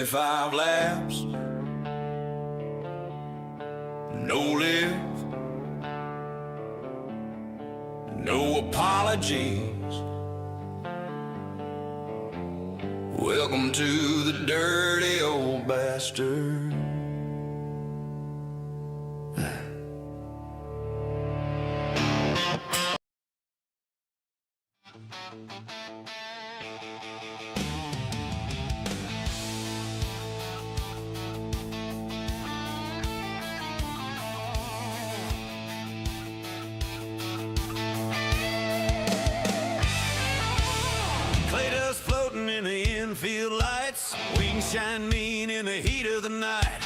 Five laps, no lift, no apologies. Welcome to the dirty old bastard. Field lights, wings shine mean in the heat of the night.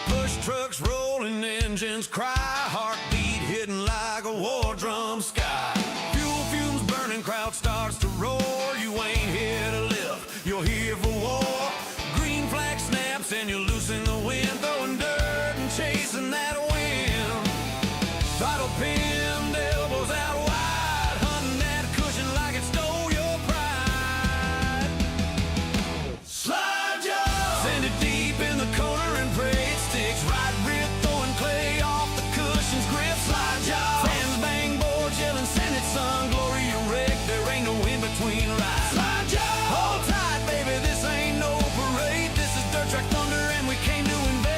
Push trucks rolling, engines cry, heartbeat hitting like a war drum sky. Fuel fumes burning, crowd starts to roar. You ain't here to live, you're here for war. Green flag snaps and you loosen the wind, throwing dirt and chasing that wind. Throttle pinned, elbows out wide, hunting that cushion like it stole your pride. Slide job, send it deep in the corner and pray it sticks. Right rear throwing clay off the cushion's grip. Slide job, fans bang boards yelling, send it son, glory you wreck. There ain't no in between rides. Slide job, hold tight baby, this ain't no parade. This is dirt track thunder and we came to invade.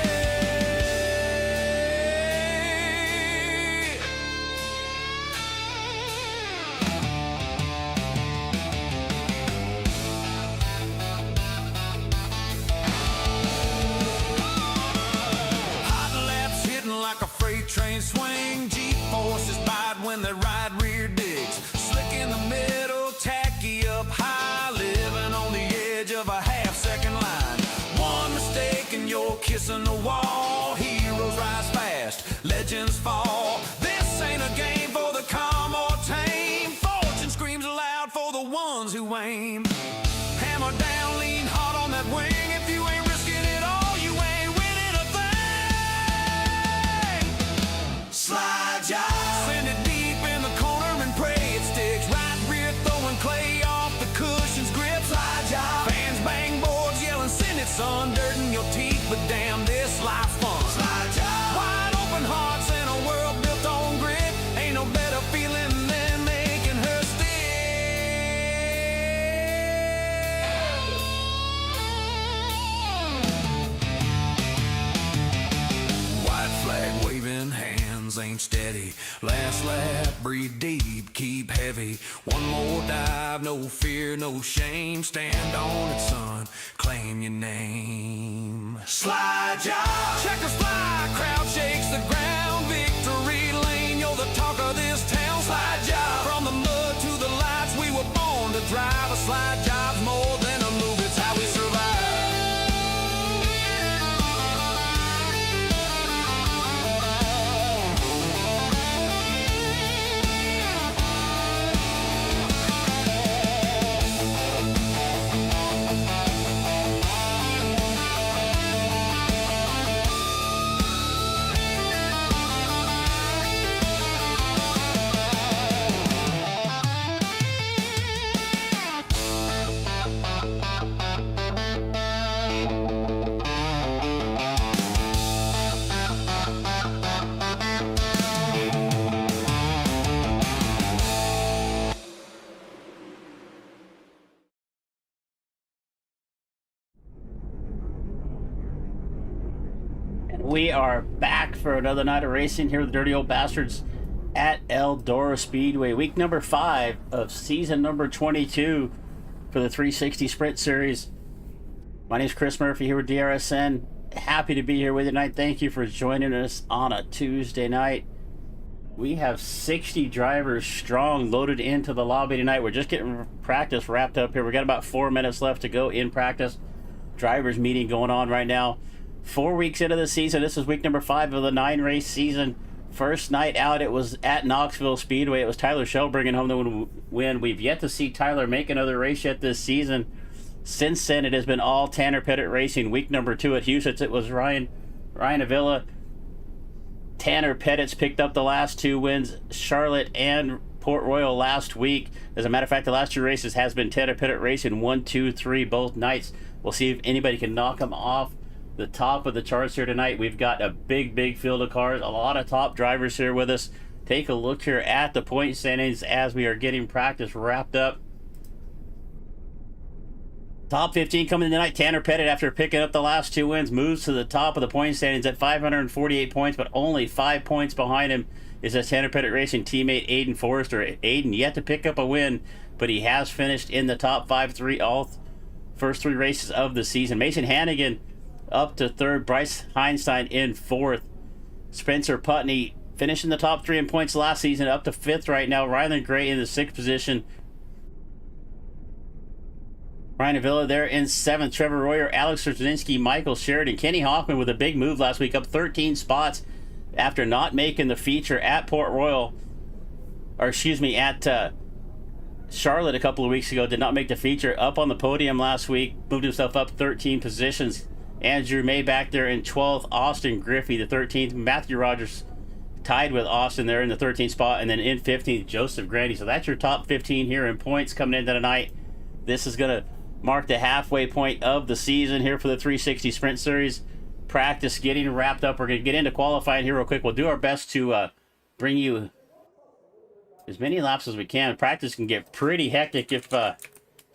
Hot laps hitting like a freight train swing. G-forces bite when they ride rear digs. Slick in the middle, tacky up high, living on the edge of a half-second line. One mistake and you're kissing the wall. Heroes rise fast, legends fall. This ain't a game for the calm or tame. Fortune screams aloud for the ones who aim. Hammer down, lean hard on that wing. If you ain't risking it all, you ain't winning a thing. Slide job, send it deep in the corner and pray it sticks. Right rear throwing clay off the cushion's grip. Slide job, fans bang boards yelling, send it son. Dirt in your teeth, but damn, this life's fun. Slide job, wide open hearts in a world built on grit. Ain't no better feeling than making her stick. White flag waving, hands ain't steady. Last lap, breathe deep, keep heavy. One more dive, no fear, no shame. Stand on it, son, claim your name. Slide job, checkers fly, crowd shakes the ground. Victory lane, you're the talk of this town. Slide job, from the mud to the lights, we were born to drive. A slide job's more than a move, it's how we survive. We are back for another night of racing here with the Dirty Old Bastards at Eldora Speedway. Week number 5 of season number 22 for the 360 Sprint Series. My name is Chris Murphy here with DRSN. Happy to be here with you tonight. Thank you for joining us on a Tuesday night. We have 60 drivers strong loaded into the lobby tonight. We're just getting practice wrapped up here. We got about 4 minutes left to go in practice. Drivers meeting going on right now. 4 weeks into the season. This is week number 5 of the 9 race season. First night out, it was at Knoxville Speedway. It was Tyler Schell bringing home the win. We've yet to see Tyler make another race yet this season. Since then, it has been all Tanner Pettit Racing. Week number 2 at Houston, it was Ryan Avila. Tanner Pettit's picked up the last 2 wins. Charlotte and Port Royal last week. As a matter of fact, the last 2 races has been Tanner Pettit Racing 1, 2, 3 both nights. We'll see if anybody can knock him off the top of the charts here tonight. We've got a big field of cars, a lot of top drivers here with us. Take a look here at the point standings as we are getting practice wrapped up. Top 15 coming tonight. Tanner Pettit, after picking up the last 2 wins, moves to the top of the point standings at 548 points, but only 5 points behind him is his Tanner Pettit Racing teammate Aiden Forrester. Aiden yet to pick up a win, but he has finished in the top 5 all first 3 races of the season. Mason Hannigan up to 3rd. Bryce Heinstein in 4th. Spencer Putney finishing the top 3 in points last season, up to 5th right now. Rylan Gray in the 6th position. Ryan Avila there in 7th. Trevor Royer, Alex Rudzinski, Michael Sheridan. Kenny Hoffman with a big move last week, up 13 spots after not making the feature at Port Royal, or excuse me, at Charlotte a couple of weeks ago. Did not make the feature. Up on the podium last week, moved himself up 13 positions. Andrew May back there in 12th. Austin Griffey, the 13th. Matthew Rogers tied with Austin there in the 13th spot. And then in 15th, Joseph Grandy. So that's your top 15 here in points coming into tonight. This is going to mark the halfway point of the season here for the 360 Sprint Series. Practice getting wrapped up. We're going to get into qualifying here real quick. We'll do our best to bring you as many laps as we can. Practice can get pretty hectic if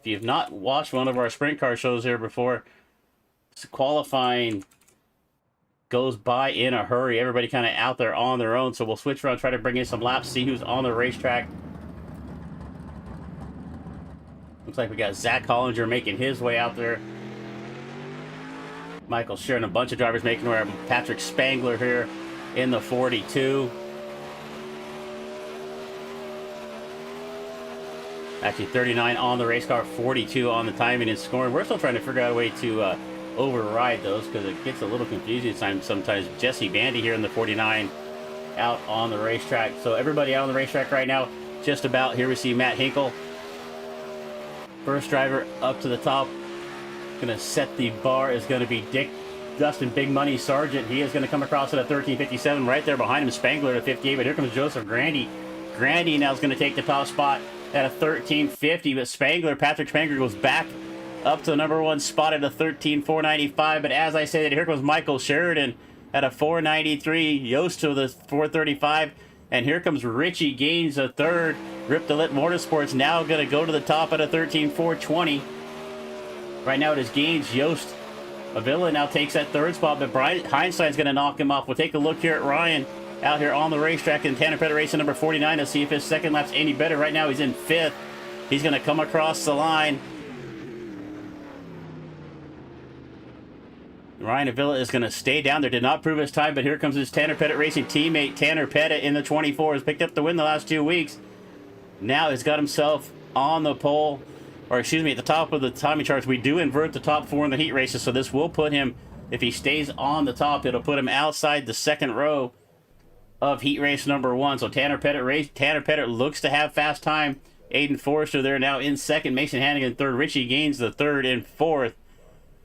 you've not watched one of our sprint car shows here before. Qualifying goes by in a hurry. Everybody kind of out there on their own. So we'll switch around, try to bring in some laps, see who's on the racetrack. Looks like we got Zach Hollinger making his way out there. Michael Sheridan, a bunch of drivers making their way. Patrick Spangler here in the 42. Actually 39 on the race car, 42 on the timing and scoring. We're still trying to figure out a way to override those because it gets a little confusing sometimes. Jesse Bandy here in the 49 out on the racetrack. So everybody out on the racetrack right now, just about. Here we see Matt Hinkle. First driver up to the top. Gonna set the bar is gonna be Dustin Big Money Sargent. He is gonna come across at a 13:57. Right there behind him, Spangler at 58. But here comes Joseph Grandy. Grandy now is gonna take the top spot at a 13:50. But Patrick Spangler goes back up to the number 1 spot at a 13:495. But as I say that, here comes Michael Sheridan at a 493. Yost to the 435. And here comes Richie Gaines, a 3rd. Rip the Lip Motorsports now going to go to the top at a 13:420. Right now it is Gaines. Yost Avila now takes that 3rd spot, but Brian Heinstein's going to knock him off. We'll take a look here at Ryan out here on the racetrack in Tanner Pettit Racing number 49 to see if his second lap's any better. Right now he's in 5th. He's going to come across the line. Ryan Avila is going to stay down there. Did not prove his time, but here comes his Tanner Pettit Racing teammate. Tanner Pettit in the 24 has picked up the win the last 2 weeks. Now he's got himself on the pole, or excuse me, at the top of the timing charts. We do invert the top 4 in the heat races, so this will put him, if he stays on the top, it'll put him outside the 2nd row of heat race number 1. So Tanner Pettit looks to have fast time. Aiden Forrester there now in 2nd. Mason Hannigan 3rd. Richie Gaines the 3rd and 4th.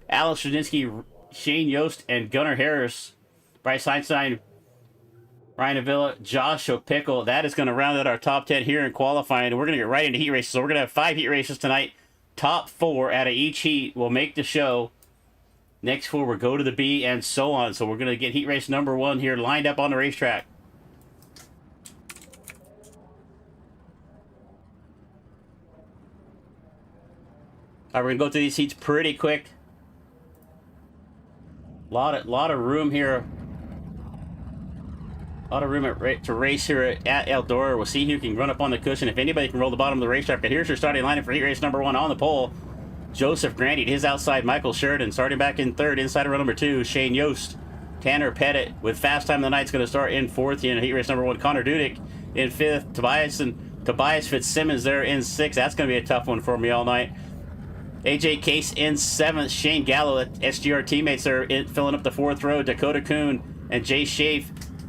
Alex Rudzinski, Shane Yost, and Gunnar Harris. Bryce Heinstein, Ryan Avila, Josh O'Pickle. That is going to round out our top 10 here in qualifying. And we're going to get right into heat races. So we're going to have 5 heat races tonight. Top 4 out of each heat will make the show. Next 4 will go to the B and so on. So we're going to get heat race number 1 here lined up on the racetrack. All right, we're going to go through these heats pretty quick. Lot of room here. A lot of room to race here at Eldora. We'll see who can run up on the cushion. If anybody can roll the bottom of the racetrack. But here's your starting lineup for heat race number 1 on the pole. Joseph Grandy, his outside, Michael Sheridan. Starting back in 3rd, inside row number 2, Shane Yost. Tanner Pettit with fast time of the night's going to start in 4th in heat race number 1. Connor Dudek in 5th. Tobias Fitzsimmons there in 6th. That's going to be a tough one for me all night. AJ Case in 7th. Shane Gallo, SGR teammates are filling up the 4th row. Dakota Kuhn and Jay Schaaf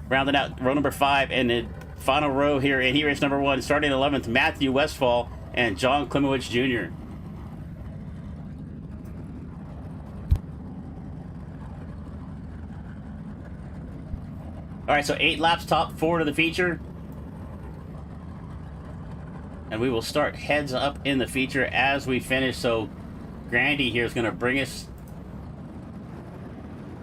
Rounding out row number 5 and the final row here in heat race number 1, starting 11th, Matthew Westfall and John Klimowicz Jr. All right, so 8 laps, top 4 to the feature. And we will start heads up in the feature as we finish. So Grandy here is going to bring us.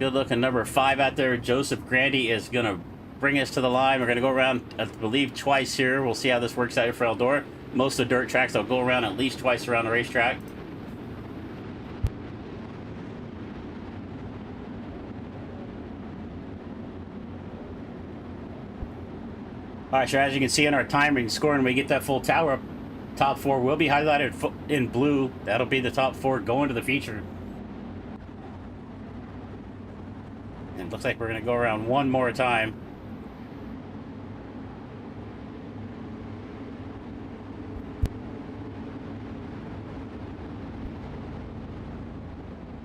Good looking number 5 out there. Joseph Grandy is going to bring us to the line. We're going to go around, I believe, twice here. We'll see how this works out here for Eldora. Most of the dirt tracks, they'll go around at least twice around the racetrack. All right, so as you can see in our timing scoring, we get that full tower up. Top 4 will be highlighted in blue. That'll be the top 4 going to the feature. And it looks like we're going to go around one more time.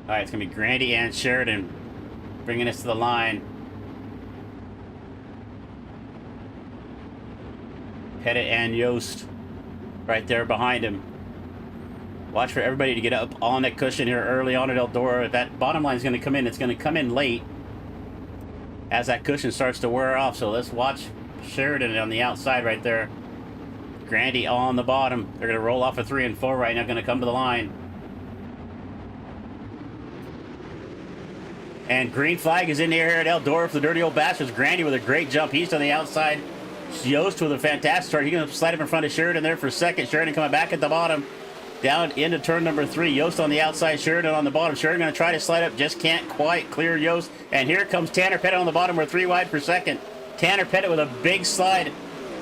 All right, it's going to be Grandy and Sheridan bringing us to the line. Pettit and Yost right there behind him. Watch for everybody to get up on that cushion here early on at Eldora. That bottom line is going to come in. It's going to come in late as that cushion starts to wear off. So let's watch Sheridan on the outside right there. Grandy on the bottom. They're going to roll off a 3 and 4 right now. Going to come to the line. And green flag is in the air here at Eldora for the Dirty Old Bastards. Grandy with a great jump. He's on the outside. Yost with a fantastic start. He's going to slide up in front of Sheridan there for second. Sheridan coming back at the bottom. Down into turn number 3. Yost on the outside. Sheridan on the bottom. Sheridan going to try to slide up. Just can't quite clear Yost. And here comes Tanner Pettit on the bottom. We're 3 wide for second. Tanner Pettit with a big slide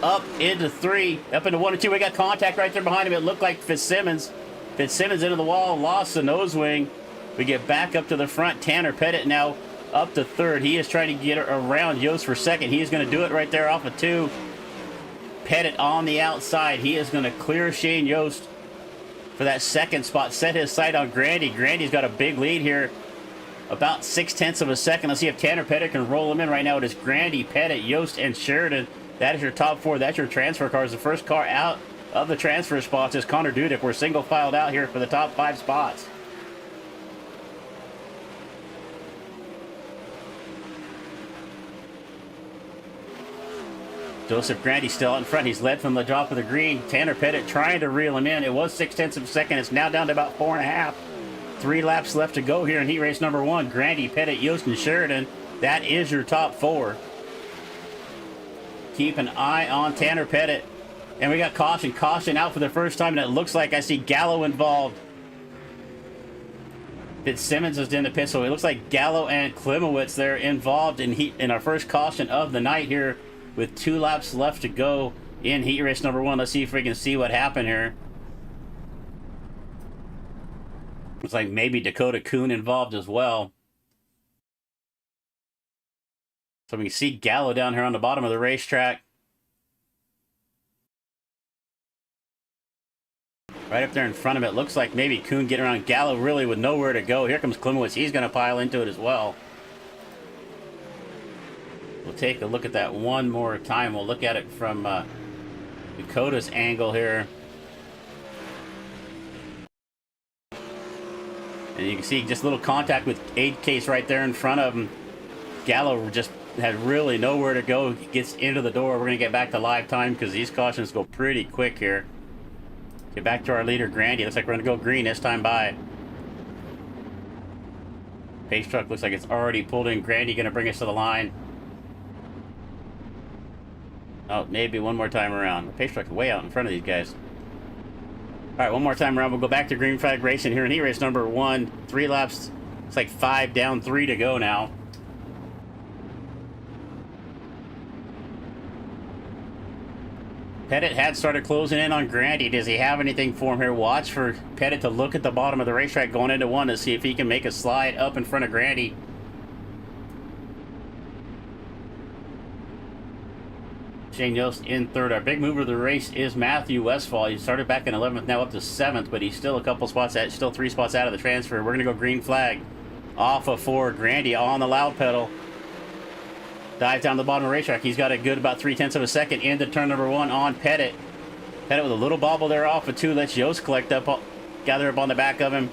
up into 3. Up into 1 and 2. We got contact right there behind him. It looked like Fitzsimmons. Fitzsimmons into the wall. Lost the nose wing. We get back up to the front. Tanner Pettit now up to 3rd. He is trying to get around Yost for second. He is going to do it right there off of 2. Pettit on the outside. He is going to clear Shane Yost for that second spot. Set his sight on Grandy. Grandy's got a big lead here. About 0.6 of a second. Let's see if Tanner Pettit can roll him in right now. It is Grandy, Pettit, Yost, and Sheridan. That is your top 4. That's your transfer cars. The first car out of the transfer spots is Connor Dudek. We're single filed out here for the top 5 spots. Joseph Grandy still out in front. He's led from the drop of the green. Tanner Pettit trying to reel him in. It was 0.6 of a second. It's now down to about 4.5. 3 laps left to go here in heat race number 1. Grandy, Pettit, Yost, and Sheridan. That is your top 4. Keep an eye on Tanner Pettit. And we got caution. Caution out for the first time. And it looks like I see Gallo involved. Fitzsimmons is in the pit. So it looks like Gallo and Klimowicz, they're involved in our first caution of the night here. With 2 laps left to go in heat race number 1. Let's see if we can see what happened here. Looks like maybe Dakota Kuhn involved as well. So we can see Gallo down here on the bottom of the racetrack. Right up there in front of it. Looks like maybe Kuhn getting around Gallo really with nowhere to go. Here comes Klimowicz. He's going to pile into it as well. We'll take a look at that one more time. We'll look at it from Dakota's angle here. And you can see just a little contact with aid case right there in front of him. Gallo just had really nowhere to go. He gets into the door. We're going to get back to live time because these cautions go pretty quick here. Get back to our leader, Grandy. Looks like we're going to go green this time by. Pace truck looks like it's already pulled in. Grandy going to bring us to the line. Oh, maybe one more time around. The pace truck's way out in front of these guys. All right, one more time around. We'll go back to green flag racing here in heat race number 1. 3 laps. It's like 5 down, 3 to go now. Pettit had started closing in on Grandy. Does he have anything for him here? Watch for Pettit to look at the bottom of the racetrack going into 1 to see if he can make a slide up in front of Grandy. Shane Yost in 3rd. Our big mover of the race is Matthew Westfall. He started back in 11th, now up to 7th, but he's still a couple spots out, still 3 spots out of the transfer. We're going to go green flag off of 4. Grandy on the loud pedal. Dive down the bottom of the racetrack. He's got a good about 0.3 of a second into turn number 1 on Pettit. Pettit with a little bobble there off of 2. Lets Yost gather up on the back of him.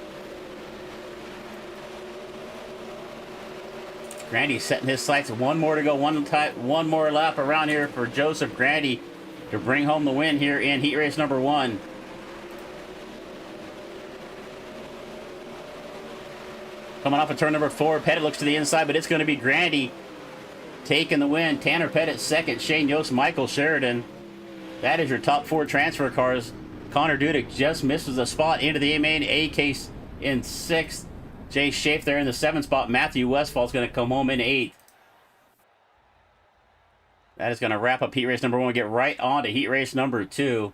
Grandy setting his sights. One more to go. One more lap around here for Joseph Grandy to bring home the win here in heat race number 1. Coming off of turn number 4, Pettit looks to the inside, but it's going to be Grandy taking the win. Tanner Pettit second, Shane Yost, Michael Sheridan. That is your top 4 transfer cars. Connor Dudek just misses a spot into the main A case in 6th. Jay Schaaf there in the 7th spot. Matthew Westfall's going to come home in 8th. That is going to wrap up heat race number 1. Get right on to heat race number 2.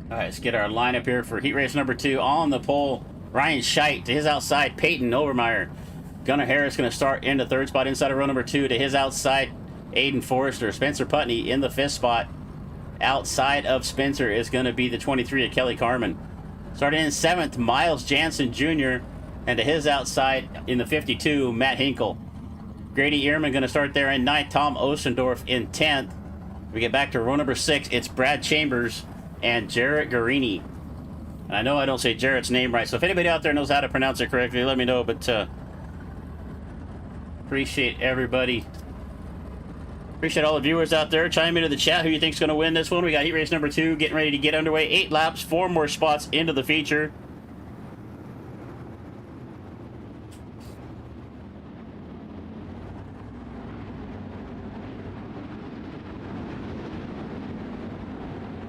All right, let's get our lineup here for heat race number 2. On the pole, Ryan Scheidt. To his outside, Peyton Overmeyer. Gunnar Harris going to start in the 3rd spot inside of row number 2. To his outside, Aiden Forrester. Spencer Putney in the 5th spot. Outside of Spencer is going to be the 23 of Kelly Carmen. Starting in 7th, Miles Jansen Jr. And to his outside in the 52, Matt Hinkle. Grady Ehrman going to start there in 9th. Tom Osendorf in 10th. We get back to row number 6. It's Brad Chambers and Jarrett Garini. And I know I don't say Jarrett's name right, so if anybody out there knows how to pronounce it correctly, let me know. But appreciate everybody. Appreciate all the viewers out there. Chime into the chat who you think's going to win this one. We got heat race number 2 getting ready to get underway. 8 laps, 4 more spots into the feature.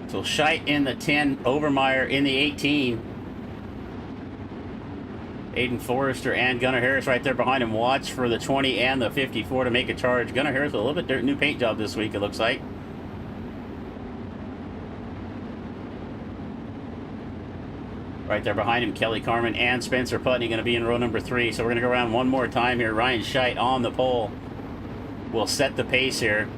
So Scheidt in the 10, Overmeyer in the 18. Aiden Forrester and Gunnar Harris right there behind him. Watch for the 20 and the 54 to make a charge. Gunnar Harris with a little bit new paint job this week, it looks like. Right there behind him, Kelly Carmen and Spencer Putney going to be in row number 3. So we're going to go around one more time here. Ryan Scheidt on the pole will set the pace here.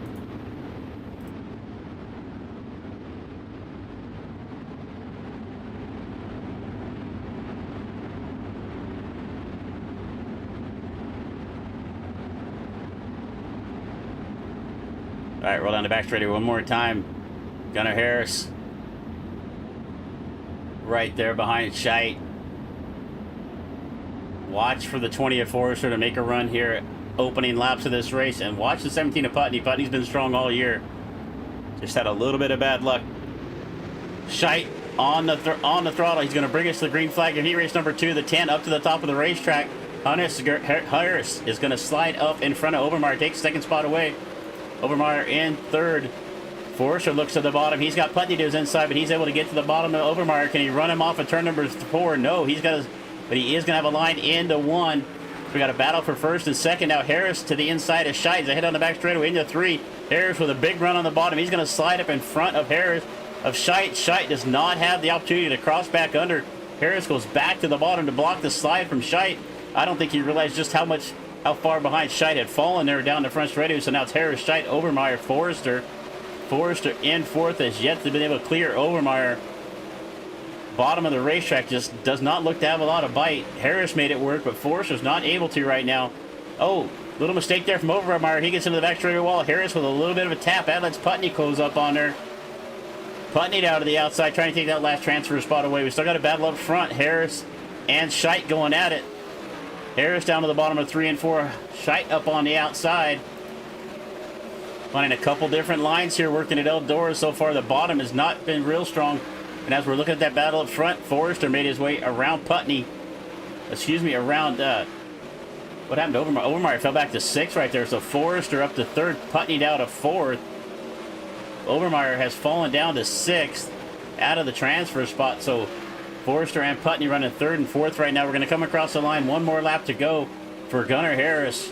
All right, roll down the back straight one more time. Gunnar Harris right there behind Scheidt. Watch for the 20 of Forrester to make a run here, opening laps of this race, and watch the 17 of Putney. Putney's been strong all year. Just had a little bit of bad luck. Scheidt on the throttle. He's going to bring us to the green flag in heat race number 2. The 10 up to the top of the racetrack. Harris is going to slide up in front of Overmeyer. Takes the 2nd spot away. Overmeyer in 3rd. Forrester looks to the bottom. He's got Putney to his inside, but he's able to get to the bottom of Overmeyer. Can he run him off at turn number 4? No, he's got his, but he is going to have a line into 1. We got a battle for 1st and 2nd. Now Harris to the inside of Scheidt. They head on the back straightaway into 3. Harris with a big run on the bottom. He's going to slide up in front of Scheidt. Scheidt does not have the opportunity to cross back under. Harris goes back to the bottom to block the slide from Scheidt. I don't think he realized just how far behind Scheidt had fallen there down the front straightaway. So now it's Harris, Scheidt, Overmeyer, Forrester. Forrester in 4th has yet to be able to clear Overmeyer. Bottom of the racetrack just does not look to have a lot of bite. Harris made it work, but Forrester's not able to right now. Oh, little mistake there from Overmeyer. He gets into the back straightaway wall. Harris with a little bit of a tap. That lets Putney close up on there. Putney down to the outside, trying to take that last transfer spot away. We still got a battle up front. Harris and Scheidt going at it. Harris down to the bottom of 3 and 4. Scheidt up on the outside. Finding a couple different lines here working at Eldora so far. The bottom has not been real strong. And as we're looking at that battle up front, Forrester made his way around Putney. Around, what happened to Overmeyer? Overmeyer fell back to 6th right there. So Forrester up to 3rd, Putney down to 4th. Overmeyer has fallen down to 6th out of the transfer spot. So Forrester and Putney running 3rd and 4th right now. We're going to come across the line. One more lap to go for Gunnar Harris.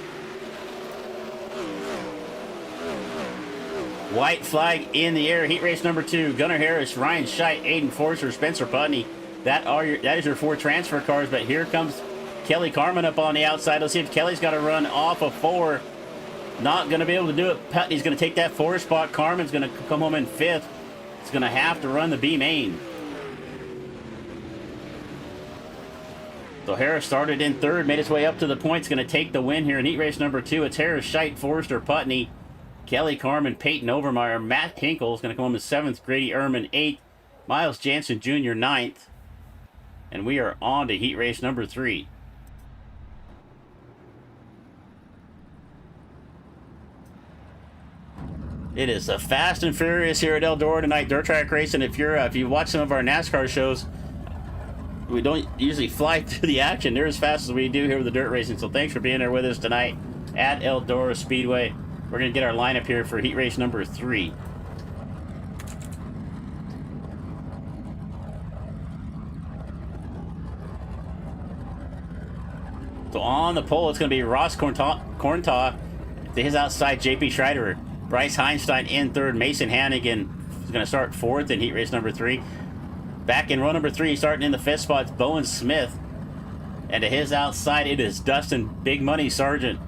White flag in the air. Heat race number 2. Gunnar Harris, Ryan Scheidt, Aiden Forrester, Spencer Putney. That is your 4 transfer cars. But here comes Kelly Carmen up on the outside. Let's see if Kelly's got to run off of 4. Not going to be able to do it. Putney's going to take that 4 spot. Carmen's going to come home in 5th. It's going to have to run the B main. So Harris started in third, made his way up to the points, going to take the win here in heat race number 2. It's Harris, Scheit, Forrester, Putney, Kelly Carmen, Peyton Overmeyer, Matt Hinkle is going to come home in 7th, Grady Ehrman 8th, Miles Jansen Jr. 9th. And we are on to heat race number 3. It is a fast and furious here at Eldora tonight, dirt track racing. If you watch some of our NASCAR shows, we don't usually fly through the action. They're as fast as we do here with the dirt racing. So thanks for being there with us tonight at Eldora Speedway. We're going to get our lineup here for heat race number 3. So on the pole, it's going to be Ross Corntaw to his outside, JP Schreider. Bryce Heinstein in third. Mason Hannigan is going to start 4th in heat race number 3. Back in row number 3, starting in the 5th spot, it's Bowen Smith. And to his outside, it is Dustin Big Money Sargent.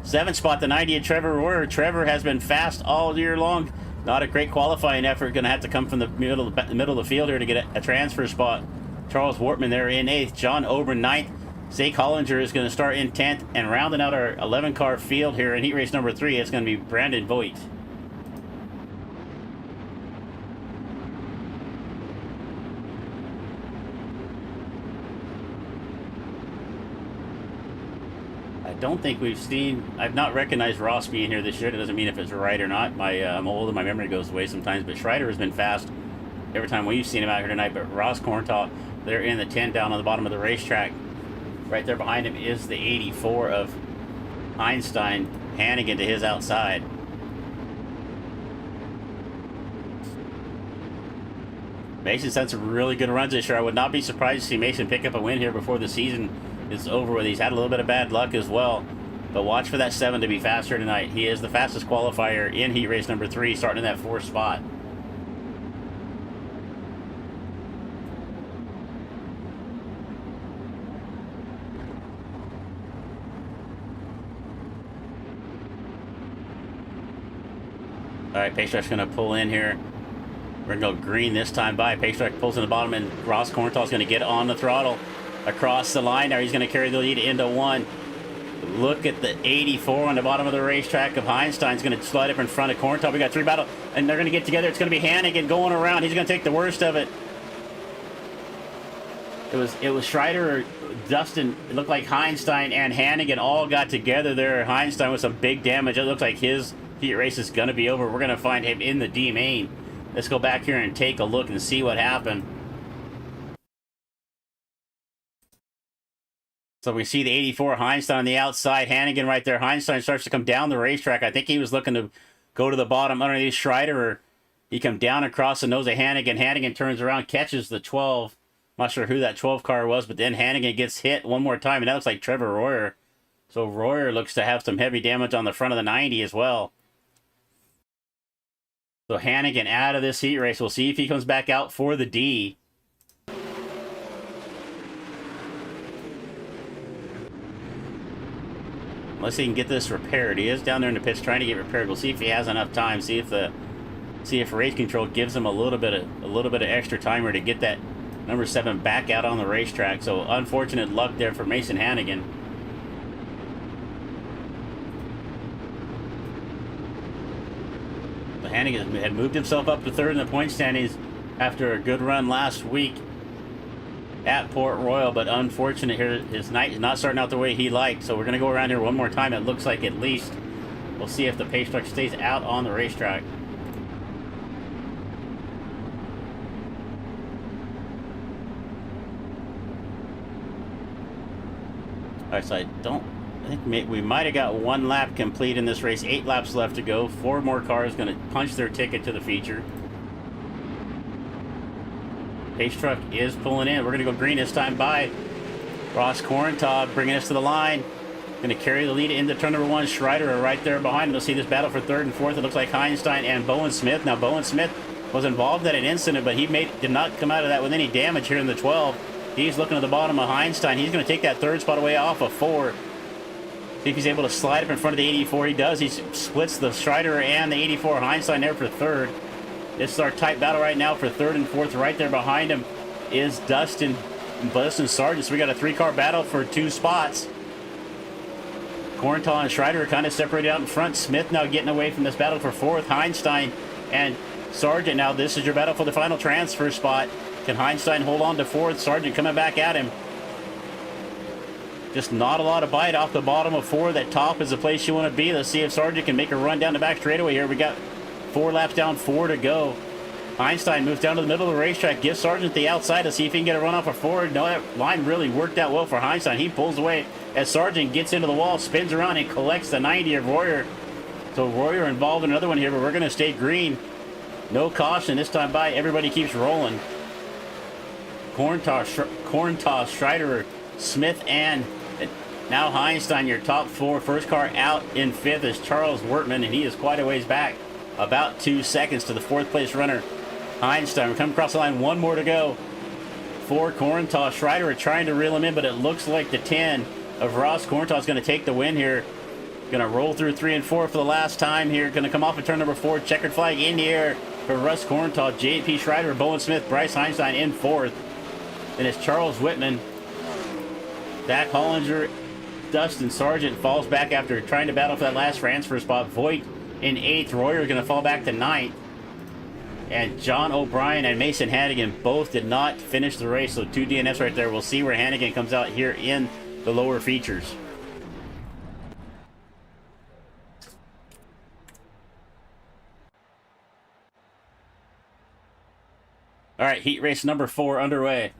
7th spot, the 90 of Trevor Royer. Trevor has been fast all year long. Not a great qualifying effort. Going to have to come from the middle of the field here to get a transfer spot. Charles Wortman there in 8th. John Ober 9th. Zake Hollinger is going to start in 10th. And rounding out our 11-car field here in heat race number 3, it's going to be Brandon Voigt. Don't think we've seen. I've not recognized Ross being here this year. That doesn't mean if it's right or not. I'm old and my memory goes away sometimes. But Schreider has been fast every time we've seen him out here tonight. But Ross Corntaw, they're in the 10 down on the bottom of the racetrack. Right there behind him is the 84 of Einstein. Hannigan to his outside. Mason's had some really good runs this year. I would not be surprised to see Mason pick up a win here before the season is over with. He's had a little bit of bad luck as well. But watch for that 7 to be faster tonight. He is the fastest qualifier in heat race number 3, starting in that 4th spot. All right, Pacetrack's going to pull in here. We're going to go green this time by. Pacetrack pulls in the bottom, and Ross Corntaw's going to get on the throttle across the line. Now he's going to carry the lead into 1. Look at the 84 on the bottom of the racetrack of Heinstein's going to slide up in front of Corntaw. We got 3 battle, and they're going to get together. It's going to be Hannigan going around. He's going to take the worst of it. It was Schreider or Dustin. It looked like Heinstein and Hannigan all got together there. Heinstein with some big damage. It looks like his heat race is going to be over. We're going to find him in the D main. Let's go back here and take a look and see what happened. So we see the 84 Heinstein on the outside. Hannigan right there. Heinstein starts to come down the racetrack. I think he was looking to go to the bottom underneath Schreider. He come down across the nose of Hannigan. Hannigan turns around, catches the 12. I'm not sure who that 12 car was, but then Hannigan gets hit one more time, and that looks like Trevor Royer. So Royer looks to have some heavy damage on the front of the 90 as well. So Hannigan out of this heat race. We'll see if he comes back out for the D. Unless he can get this repaired. He is down there in the pits trying to get repaired. We'll see if he has enough time. See if race control gives him a little bit of extra timer to get that number 7 back out on the racetrack. So unfortunate luck there for Mason Hannigan. But Hannigan had moved himself up to 3rd in the point standings after a good run last week at Port Royal, but unfortunate here, his night is not starting out the way he liked. So we're going to go around here one more time. It looks like at least we'll see if the pace truck stays out on the racetrack. All right, so I think we might have got 1 lap complete in this race. 8 laps left to go. 4 more cars going to punch their ticket to the feature. Pace truck is pulling in. We're going to go green this time by Ross Corntaw, bringing us to the line. Going to carry the lead into turn number 1. Schreider are right there behind him. We'll see this battle for 3rd and 4th. It looks like Heinstein and Bowen Smith. Now, Bowen Smith was involved in an incident, but he did not come out of that with any damage here in the 12. He's looking at the bottom of Heinstein. He's going to take that 3rd spot away off of 4. See if he's able to slide up in front of the 84. He does. He splits the Schreider and the 84 Heinstein there for 3rd. This is our tight battle right now for 3rd and 4th. Right there behind him is Dustin Dustin Sargent. So we got a 3-car battle for 2 spots. Corental and Schreider are kind of separated out in front. Smith now getting away from this battle for 4th. Heinstein and Sargent. Now this is your battle for the final transfer spot. Can Heinstein hold on to 4th? Sargent coming back at him. Just not a lot of bite off the bottom of 4. That top is the place you want to be. Let's see if Sargent can make a run down the back straightaway here. We got 4 laps down, 4 to go. Einstein moves down to the middle of the racetrack, gives Sargent the outside to see if he can get a run off of 4. No, that line really worked out well for Einstein. He pulls away as Sargent gets into the wall, spins around, and collects the 90 of Royer. So Royer involved in another one here, but we're going to stay green. No caution this time by. Everybody keeps rolling. Corntoss, Schreider, Smith, and now Heinstein, your top 4. First car out in 5th is Charles Wertman, and he is quite a ways back. About 2 seconds to the 4th place runner, Heinstein. We're coming across the line, 1 more to go. 4, Corental. Schreider are trying to reel him in, but it looks like the 10 of Ross Corental is going to take the win here. Going to roll through 3 and 4 for the last time here. Going to come off of turn number 4. Checkered flag in the air for Russ Corental. J.P. Schreider, Bowen Smith, Bryce Heinstein in 4th. Then it's Charles Whitman. Zach Hollinger, Dustin Sargent falls back after trying to battle for that last transfer spot. Voigt in 8th. Royer going to fall back to 9th. And John O'Brien and Mason Hannigan both did not finish the race. So 2 DNFs right there. We'll see where Hannigan comes out here in the lower features. All right, heat race number 4 underway.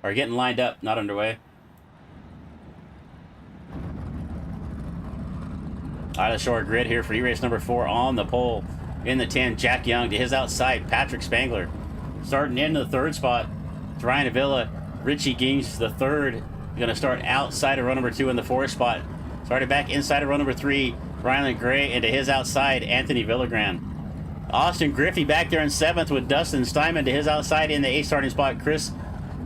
Or getting lined up, not underway. All right, let's show our grid here for heat race number 4 on the pole. In the 10, Jack Young. To his outside, Patrick Spangler. Starting in the 3rd spot, it's Ryan Avila. Richie Gings, the 3rd, going to start outside of row number 2 in the 4th spot. Started back inside of row number 3, Rylan Gray. And to his outside, Anthony Villagran. Austin Griffey back there in 7th with Dustin Steinman. To his outside in the 8th starting spot, Chris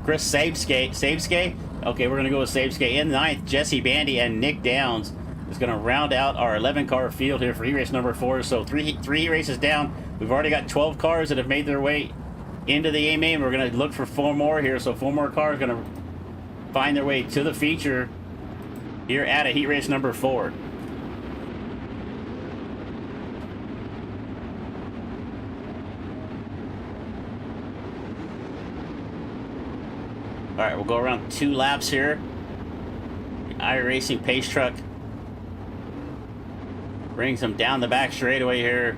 Sabske. Okay, we're going to go with Sabske. In 9th, Jesse Bandy and Nick Downs is going to round out our 11-car field here for heat race number 4. So three heat races down. We've already got 12 cars that have made their way into the A main. We're going to look for 4 more here. So 4 more cars going to find their way to the feature here at a heat race number 4. All right, we'll go around 2 laps here. The iRacing pace truck brings them down the back straightaway here.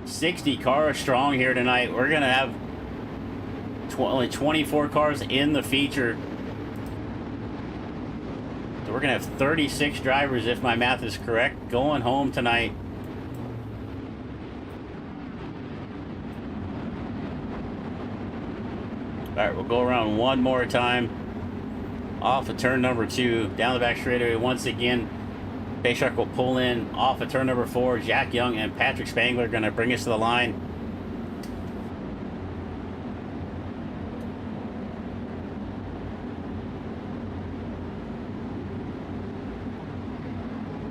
60 cars strong here tonight. We're going to have only 24 cars in the feature. So we're going to have 36 drivers, if my math is correct, going home tonight. All right, we'll go around 1 more time. Off of turn number 2, down the back straightaway once again. Pace truck will pull in off of turn number 4. Jack Young and Patrick Spangler are going to bring us to the line.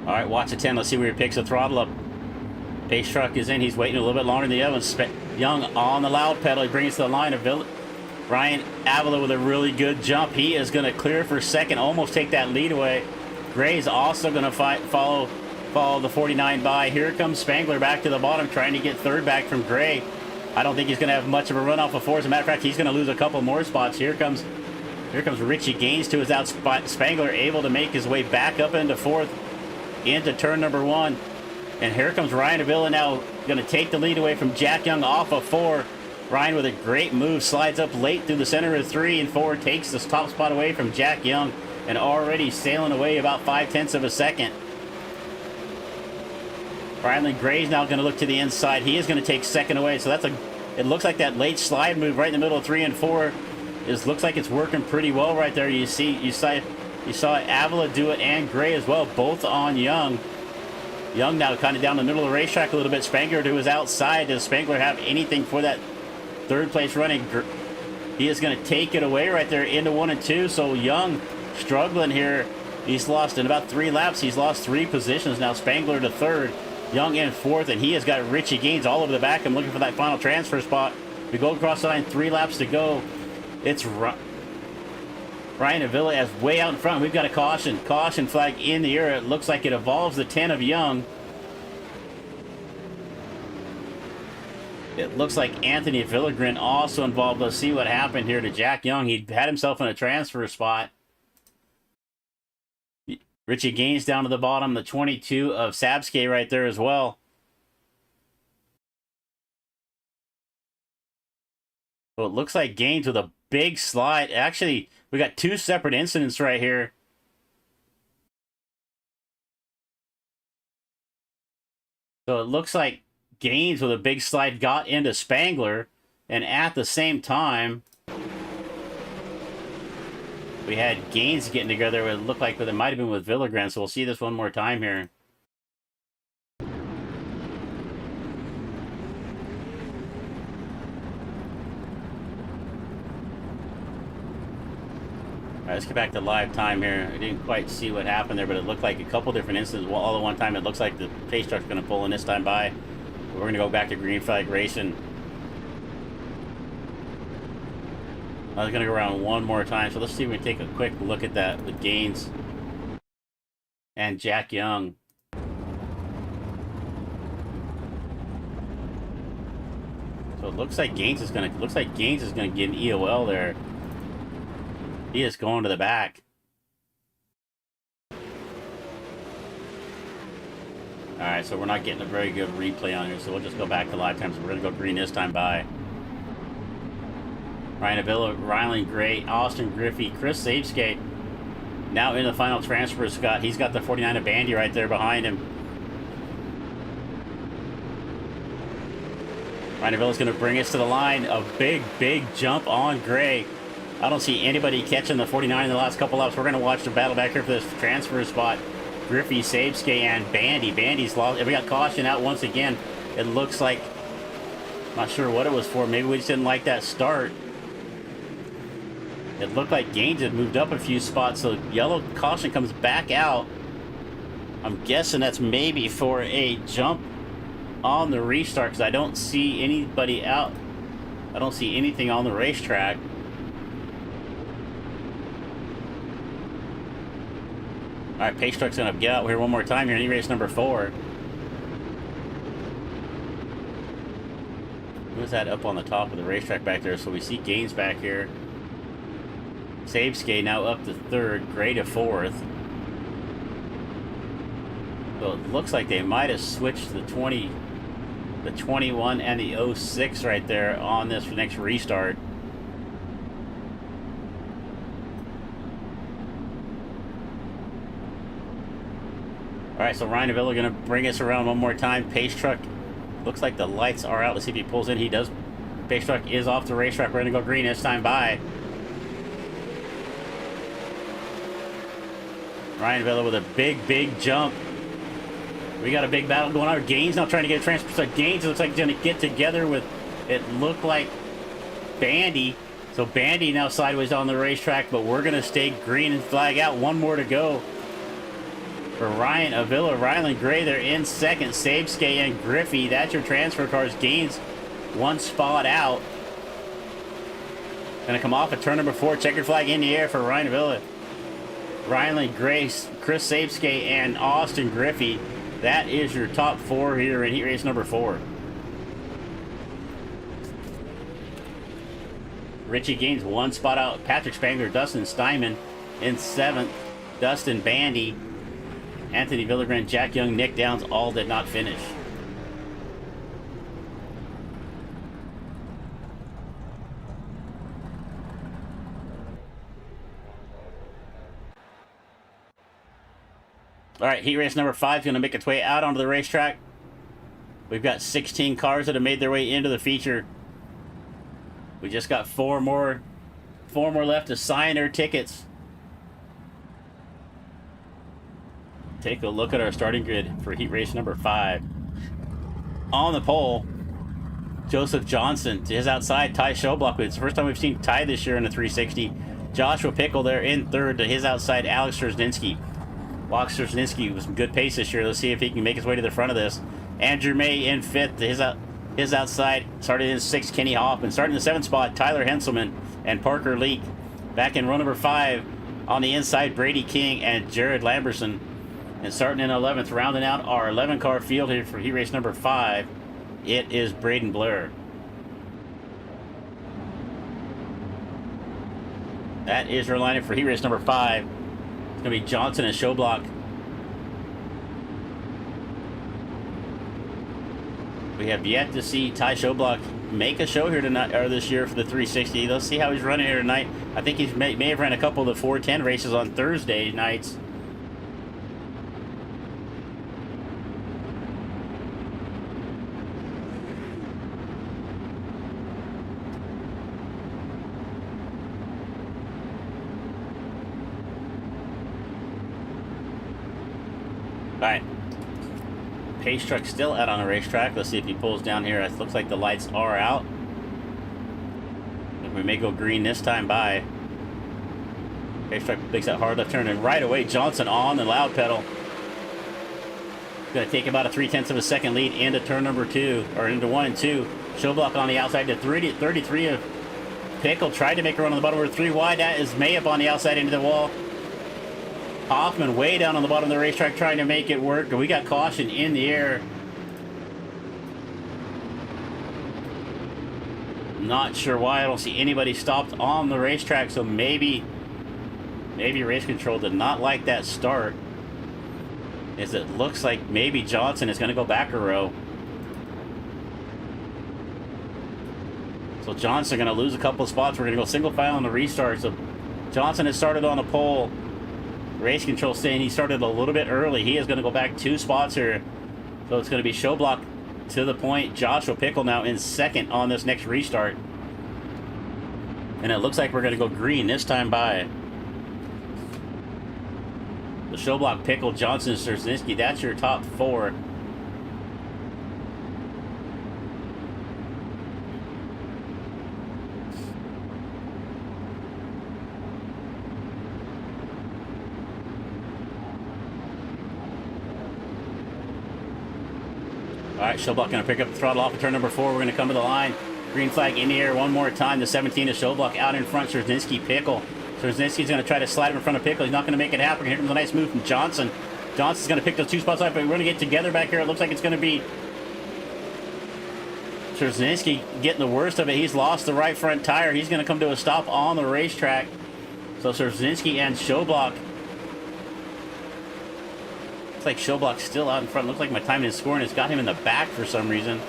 All right, watch the 10. Let's see where he picks the throttle up. Pace truck is in. He's waiting a little bit longer than the others. Young on the loud pedal. He brings us to the line of Ryan Avila with a really good jump. He is going to clear for 2nd, almost take that lead away. Gray's also going to follow the 49 by. Here comes Spangler back to the bottom, trying to get 3rd back from Gray. I don't think he's going to have much of a run off of 4. As a matter of fact, he's going to lose a couple more spots. Here comes Richie Gaines to his out spot. Spangler able to make his way back up into 4th, into turn number 1. And here comes Ryan Avila now, going to take the lead away from Jack Young off of 4. Ryan with a great move, slides up late through the center of 3 and 4, takes the top spot away from Jack Young, and already sailing away about 0.5 of a second. Rylan Gray's now going to look to the inside. He is going to take 2nd away. So it looks like that late slide move right in the middle of 3 and 4 looks like it's working pretty well right there. You saw Avila do it and Gray as well, both on Young. Young now kind of down the middle of the racetrack a little bit. Spangler to his outside. Does Spangler have anything for that 3rd place running? He is going to take it away right there into 1 and 2. So Young struggling here. He's lost in about 3 laps. He's lost 3 positions now. Spangler to 3rd, Young in 4th, and he has got Richie Gaines all over the back. I'm looking for that final transfer spot. We go across the line, 3 laps to go. It's Ryan Avila as way out in front. We've got a caution. Caution flag in the air. It looks like it involves the 10 of Young. It looks like Anthony Villagran also involved. Let's see what happened here to Jack Young. He had himself in a transfer spot. Richie Gaines down to the bottom. The 22 of Sabske right there as well. So it looks like Gaines with a big slide. Actually, we got two separate incidents right here. So it looks like Gaines with a big slide got into Spangler, and at the same time, we had Gaines getting together. It looked like it might have been with Villagran, so we'll see this one more time here. All right, let's get back to live time here. I didn't quite see what happened there, but it looked like a couple different incidents. Well, all at one time, it looks like the pace truck's going to pull in this time by. We're going to go back to green flag racing. I was going to go around one more time, so let's see if we can take a quick look at that with Gaines and Jack Young. So it looks like Gaines is going to get an EOL there. He is going to the back. Alright, so we're not getting a very good replay on here, so we'll just go back to live time. So we're going to go green this time by. Ryan Avila, Rylan Gray, Austin Griffey, Chris Sabske. Now in the final transfer, Scott. He's got the 49 of Bandy right there behind him. Ryan Avila's going to bring us to the line. A big, big jump on Gray. I don't see anybody catching the 49 in the last couple laps. We're going to watch the battle back here for this transfer spot. Griffey, Sabske, and Bandy. Bandy's lost. We got caution out once again. It looks like, not sure what it was for. Maybe we just didn't like that start. It looked like Gaines had moved up a few spots, so yellow caution comes back out. I'm guessing that's maybe for a jump on the restart, because I don't see anybody out. I don't see anything on the racetrack. All right, pace truck's going to get out here one more time here in race number 4. Who's that up on the top of the racetrack back there? So we see Gaines back here. Sabske now up to 3rd, Gray to 4th. So it looks like they might have switched the 21 and the 06 right there on this next restart. Alright, so Ryan Avila going to bring us around one more time. Pace truck, looks like the lights are out. Let's see if he pulls in. He does. Pace truck is off the racetrack. We're going to go green this time by. Ryan Avila with a big, big jump. We got a big battle going on. Gaines now trying to get a transfer. So Gaines looks like he's going to get together with, it looked like, Bandy. So Bandy now sideways on the racetrack, but we're going to stay green and flag out. One more to go. For Ryan Avila, Rylan Gray, they're in 2nd. Sabske and Griffey, that's your transfer cars. Gaines, one spot out. Gonna come off at turn number 4. Checkered flag in the air for Ryan Avila. Rylan Gray, Chris Sabske, and Austin Griffey. That is your top 4 here in heat race number 4. Richie Gaines, one spot out. Patrick Spangler, Dustin Steinman in 7th. Dustin Bandy, Anthony Villagran, Jack Young, Nick Downs, all did not finish. All right, heat race number 5 is going to make its way out onto the racetrack. We've got 16 cars that have made their way into the feature. We just got 4 more left to sign their tickets. Take a look at our starting grid for heat race number 5. On the pole, Joseph Johnson. To his outside, Ty Schoblock. It's the first time we've seen Ty this year in the 360. Joshua Pickle there in 3rd. To his outside, Alex Trzynski. Alex Trzynski with some good pace this year. Let's see if he can make his way to the front of this. Andrew May in 5th. To his outside, started in 6th, Kenny Hoffman. Starting in the 7th spot, Tyler Henselman. and Parker Leak. Back in row number 5 on the inside, Brady King and Jared Lamberson. And starting in 11th, rounding out our 11-car field here for heat race number 5, it is Braden Blair. That is our lineup for heat race number 5. It's going to be Johnson and Showblock. We have yet to see Ty Showblock make a show here tonight, or this year, for the 360. Let's see how he's running here tonight. I think he may have ran a couple of the 410 races on Thursday nights. Alright. Pace truck still out on the racetrack. Let's see if he pulls down here. It looks like the lights are out. We may go green this time by. Pace truck makes that hard left turn, and right away Johnson on the loud pedal. Going to take about a 3/10 of a second lead into turn number 2, or into 1 and 2. Showblock on the outside to 33 of Pickle. Tried to make a run on the bottom. We're 3 wide. That is May up on the outside into the wall. Hoffman way down on the bottom of the racetrack trying to make it work. We got caution in the air. Not sure why. I don't see anybody stopped on the racetrack, so maybe race control did not like that start, as it looks like maybe Johnson is going to go back a row. So Johnson going to lose a couple of spots. We're going to go single file on the restart. So Johnson has started on the pole. Race control saying he started a little bit early. He is going to go back 2 spots here. So it's going to be Showblock to the point. Joshua Pickle now in second on this next restart. And it looks like we're going to go green this time by. The Showblock, Pickle, Johnson, Szczerzinski, that's your top 4. Alright, Showblock going to pick up the throttle off of turn number 4. We're going to come to the line. Green flag in the air one more time. The 17 is Showblock out in front. Szczerzinski, Pickle. Szczerzinski's going to try to slide him in front of Pickle. He's not going to make it happen. Here comes a nice move from Johnson. Johnson's going to pick those 2 spots up, but we're going to get together back here. It looks like it's going to be Szczerzinski getting the worst of it. He's lost the right front tire. He's going to come to a stop on the racetrack. So Szczerzinski and Showblock. Looks like Showblock's still out in front. Looks like my timing and scoring has got him in the back for some reason.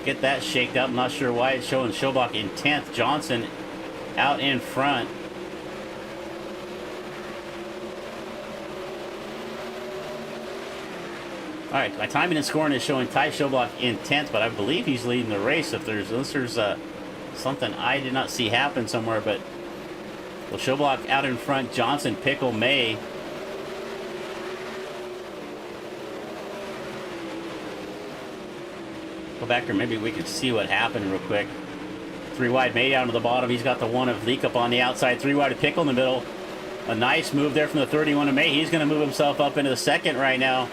Get that shaked up. I'm not sure why it's showing Showblock in 10th. Johnson out in front. Alright, my timing and scoring is showing Ty Showblock in 10th, but I believe he's leading the race. Unless there's something I did not see happen somewhere, but well, Showblock out in front. Johnson, Pickle, May. Go back there, maybe we can see what happened real quick. 3 wide, May down to the bottom. He's got the 1 of Leak up on the outside. 3 wide to Pickle in the middle. A nice move there from the 31 of May. He's going to move himself up into the second right now.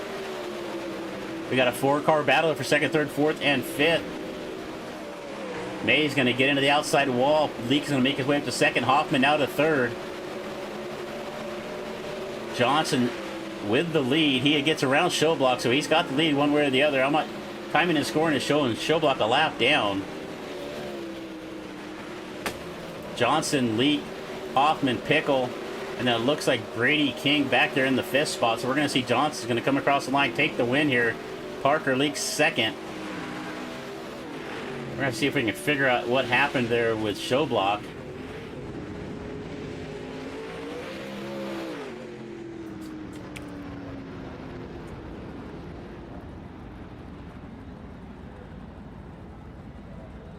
We got a 4-car battle for second, third, fourth, and fifth. May's going to get into the outside wall. Leak's going to make his way up to second. Hoffman now to third. Johnson with the lead. He gets around Showblock, so he's got the lead one way or the other. I'm not timing and scoring is showing Showblock a lap down. Johnson, Leak, Hoffman, Pickle, and then it looks like Brady King back there in the 5th spot. So we're going to see Johnson's going to come across the line, take the win here. Parker Leak second. We're going to see if we can figure out what happened there with Showblock.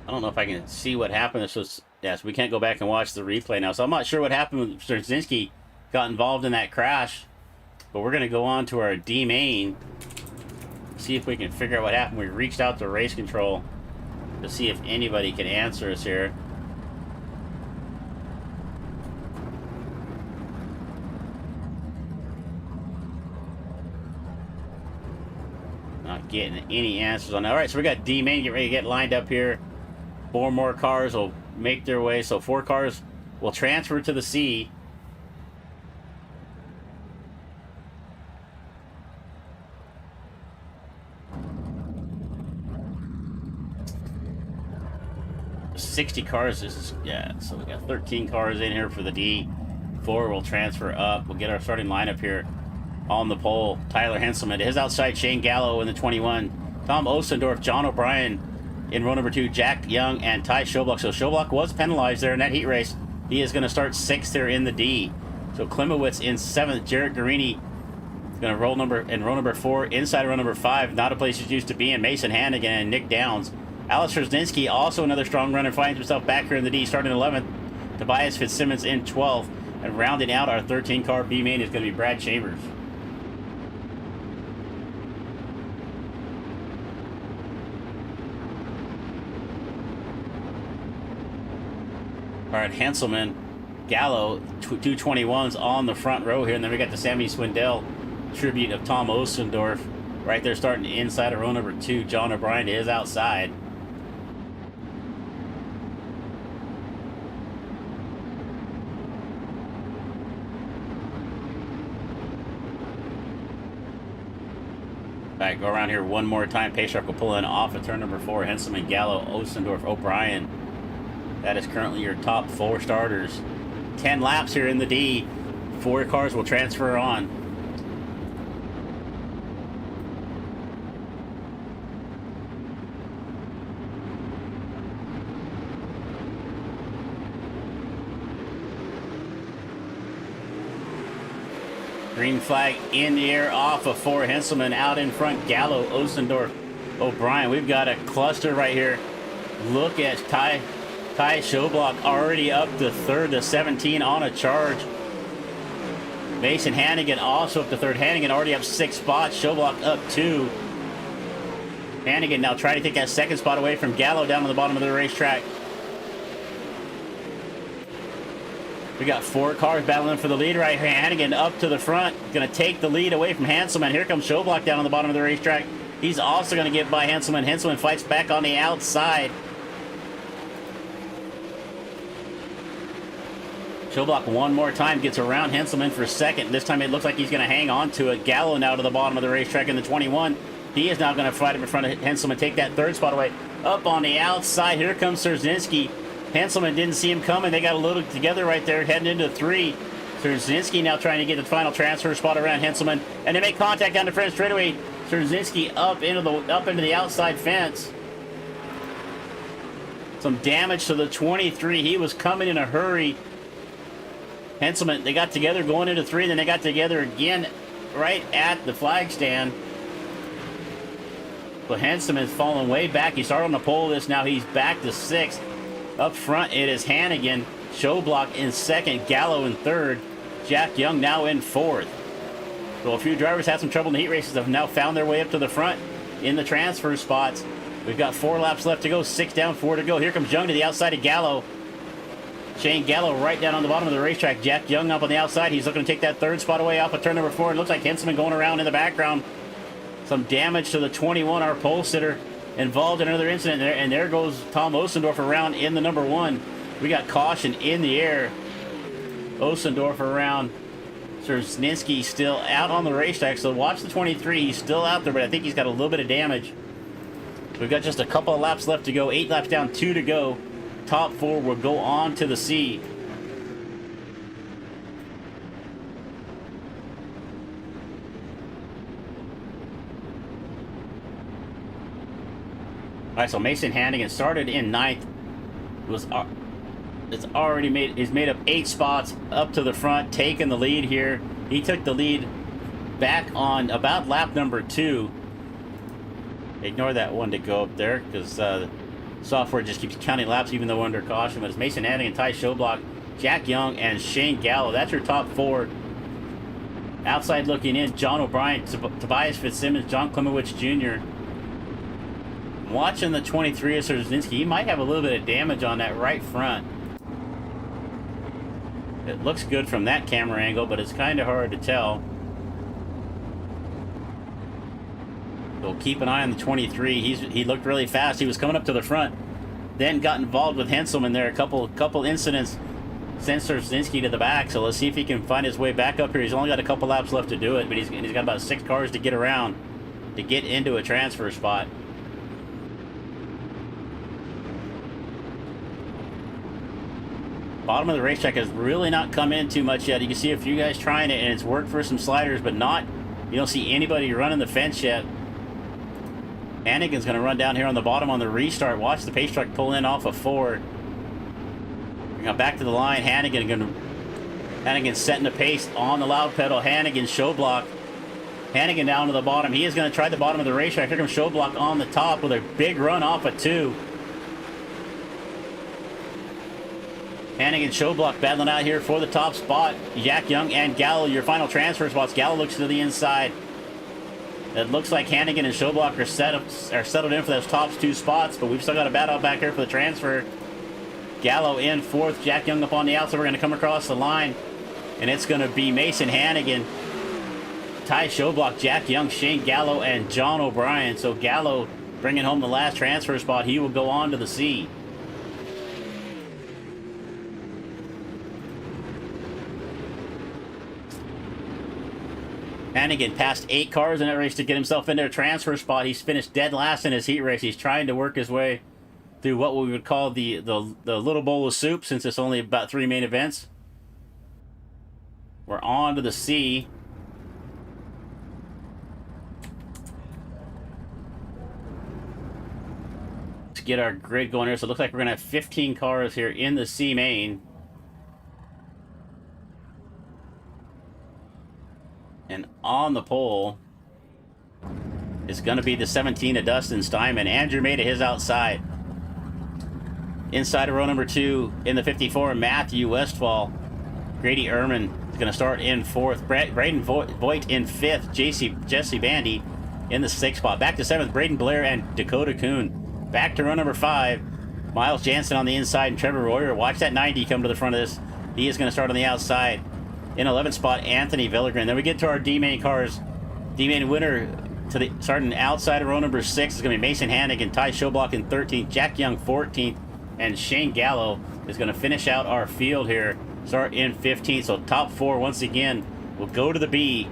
I don't know if I can see what happened. This was, yes, we can't go back and watch the replay now. So I'm not sure what happened when Szczerzinski got involved in that crash. But we're going to go on to our D main. See if we can figure out what happened. We reached out to race control to see if anybody can answer us here. Not getting any answers on that. All right, so we got D main get ready to get lined up here. 4 more cars will make their way. So 4 cars will transfer to the C. $60 cars. This is, yeah, so we got 13 cars in here for the D. 4 will transfer up. We'll get our starting lineup here on the pole. Tyler Henselman to his outside, Shane Gallo in the 21, Tom Osendorf, John O'Brien in row number 2, Jack Young and Ty Schoblock. So Schoblock was penalized there in that heat race. He is going to start 6th there in the D. So Klimowitz in 7th. Jarrett Guarini going to row number 4, inside row number 5, not a place he's used to be, and Mason Hannigan and Nick Downs. Alex Trzynski, also another strong runner, finds himself back here in the D, starting 11th. Tobias Fitzsimmons in 12th. And rounding out our 13-car B main is going to be Brad Chambers. All right, Henselman, Gallo, 221s on the front row here. And then we got the Sammy Swindell tribute of Tom Osendorf right there starting inside of row number 2. John O'Brien is outside. All right, go around here one more time. Payshark will pull in off of turn number 4. Henselman, Gallo, Osendorf, O'Brien. That is currently your top 4 starters. 10 laps here in the D. 4 cars will transfer on. Green flag in the air off of 4. Henselman out in front. Gallo, Osendorf, O'Brien. We've got a cluster right here. Look at Ty Schoblock already up to 3rd, to 17 on a charge. Mason Hannigan also up to 3rd. Hannigan already up 6 spots. Schoblock up 2. Hannigan now trying to take that 2nd spot away from Gallo down on the bottom of the racetrack. We got 4 cars battling for the lead right here. Hannigan up to the front. Going to take the lead away from Henselman. Here comes Schoblock down on the bottom of the racetrack. He's also going to get by Henselman. Henselman fights back on the outside. Schoblock one more time gets around Henselman for 2nd. This time it looks like he's going to hang on to it. Gallo now to the bottom of the racetrack in the 21. He is now going to fight up in front of Henselman, take that 3rd spot away. Up on the outside, here comes Trzynski. Henselman didn't see him coming. They got a little together right there, heading into 3. Trzynski now trying to get the final transfer spot around Henselman, and they make contact down the front straightaway. Trzynski up into the outside fence. Some damage to the 23. He was coming in a hurry. Henselman, they got together going into 3, then they got together again right at the flag stand. So Henselman's fallen way back. He started on the pole this, now he's back to 6th. Up front, it is Hannigan. Schoblock in 2nd. Gallo in 3rd. Jack Young now in 4th. So a few drivers had some trouble in the heat races, have now found their way up to the front in the transfer spots. We've got 4 laps left to go. 6 down, 4 to go. Here comes Young to the outside of Gallo. Shane Gallo right down on the bottom of the racetrack. Jack Young up on the outside. He's looking to take that 3rd spot away off of turn number 4. It looks like Henselman going around in the background. Some damage to the 21, our pole sitter, involved in another incident there, and there goes Tom Osendorf around in the number 1. We got caution in the air. Osendorf around. Trzynski still out on the racetrack, so watch the 23. He's still out there, but I think he's got a little bit of damage. We've got just a couple of laps left to go. 8 laps down, 2 to go. Top 4 will go on to the C. All right, so Mason Hannigan started in 9th. He's made up 8 spots up to the front, taking the lead here. He took the lead back on about lap number 2. Ignore that one to go up there because software just keeps counting laps even though under caution. But it's Mason Hannigan, Ty Schoblock, Jack Young, and Shane Gallo. That's your top 4. Outside looking in, John O'Brien, Tobias Fitzsimmons, John Klimowitz Jr. Watching the 23 of Trzynski, he might have a little bit of damage on that right front. It looks good from that camera angle, but it's kind of hard to tell. So keep an eye on the 23. He looked really fast. He was coming up to the front, then got involved with Henselman there. A couple incidents sent Straczynski to the back. So let's see if he can find his way back up here. He's only got a couple laps left to do it, but he's got about 6 cars to get around to get into a transfer spot. Bottom of the racetrack has really not come in too much yet. You can see a few guys trying it, and it's worked for some sliders, but you don't see anybody running the fence yet. Hannigan's going to run down here on the bottom on the restart. Watch the pace truck pull in off of 4. Now back to the line. Hannigan setting the pace on the loud pedal. Hannigan show block. Hannigan down to the bottom. He is going to try the bottom of the racetrack. Here comes show block on the top with a big run off of 2. Hannigan show block battling out here for the top spot. Jack Young and Gallo, your final transfer spots. Gallo looks to the inside. It looks like Hannigan and Showblock are settled in for those top 2 spots, but we've still got a battle back here for the transfer. Gallo in 4th, Jack Young up on the outside. We're going to come across the line, and it's going to be Mason Hannigan, Ty Showblock, Jack Young, Shane Gallo, and John O'Brien. So Gallo bringing home the last transfer spot. He will go on to the C. Hannigan passed 8 cars in that race to get himself into a transfer spot. He's finished dead last in his heat race. He's trying to work his way through what we would call the little bowl of soup, since it's only about 3 main events. We're on to the C. Let's get our grid going here. So it looks like we're going to have 15 cars here in the C main. And on the pole is going to be the 17 of Dustin Steinman. Andrew made it his outside. Inside of row number 2 in the 54, Matthew Westfall. Grady Ehrman is going to start in 4th. Braden Voigt in 5th. Jesse Bandy in the 6th spot. Back to 7th, Braden Blair and Dakota Kuhn. Back to row number 5. Miles Jansen on the inside and Trevor Royer. Watch that 90 come to the front of this. He is going to start on the outside. In 11th spot, Anthony Villigren. Then we get to our D-main cars. D-main winner starting outside of row number 6 is going to be Mason Hannigan. Ty Showblock in 13th. Jack Young 14th. And Shane Gallo is going to finish out our field here. Start in 15th. So top 4 once again will go to the B.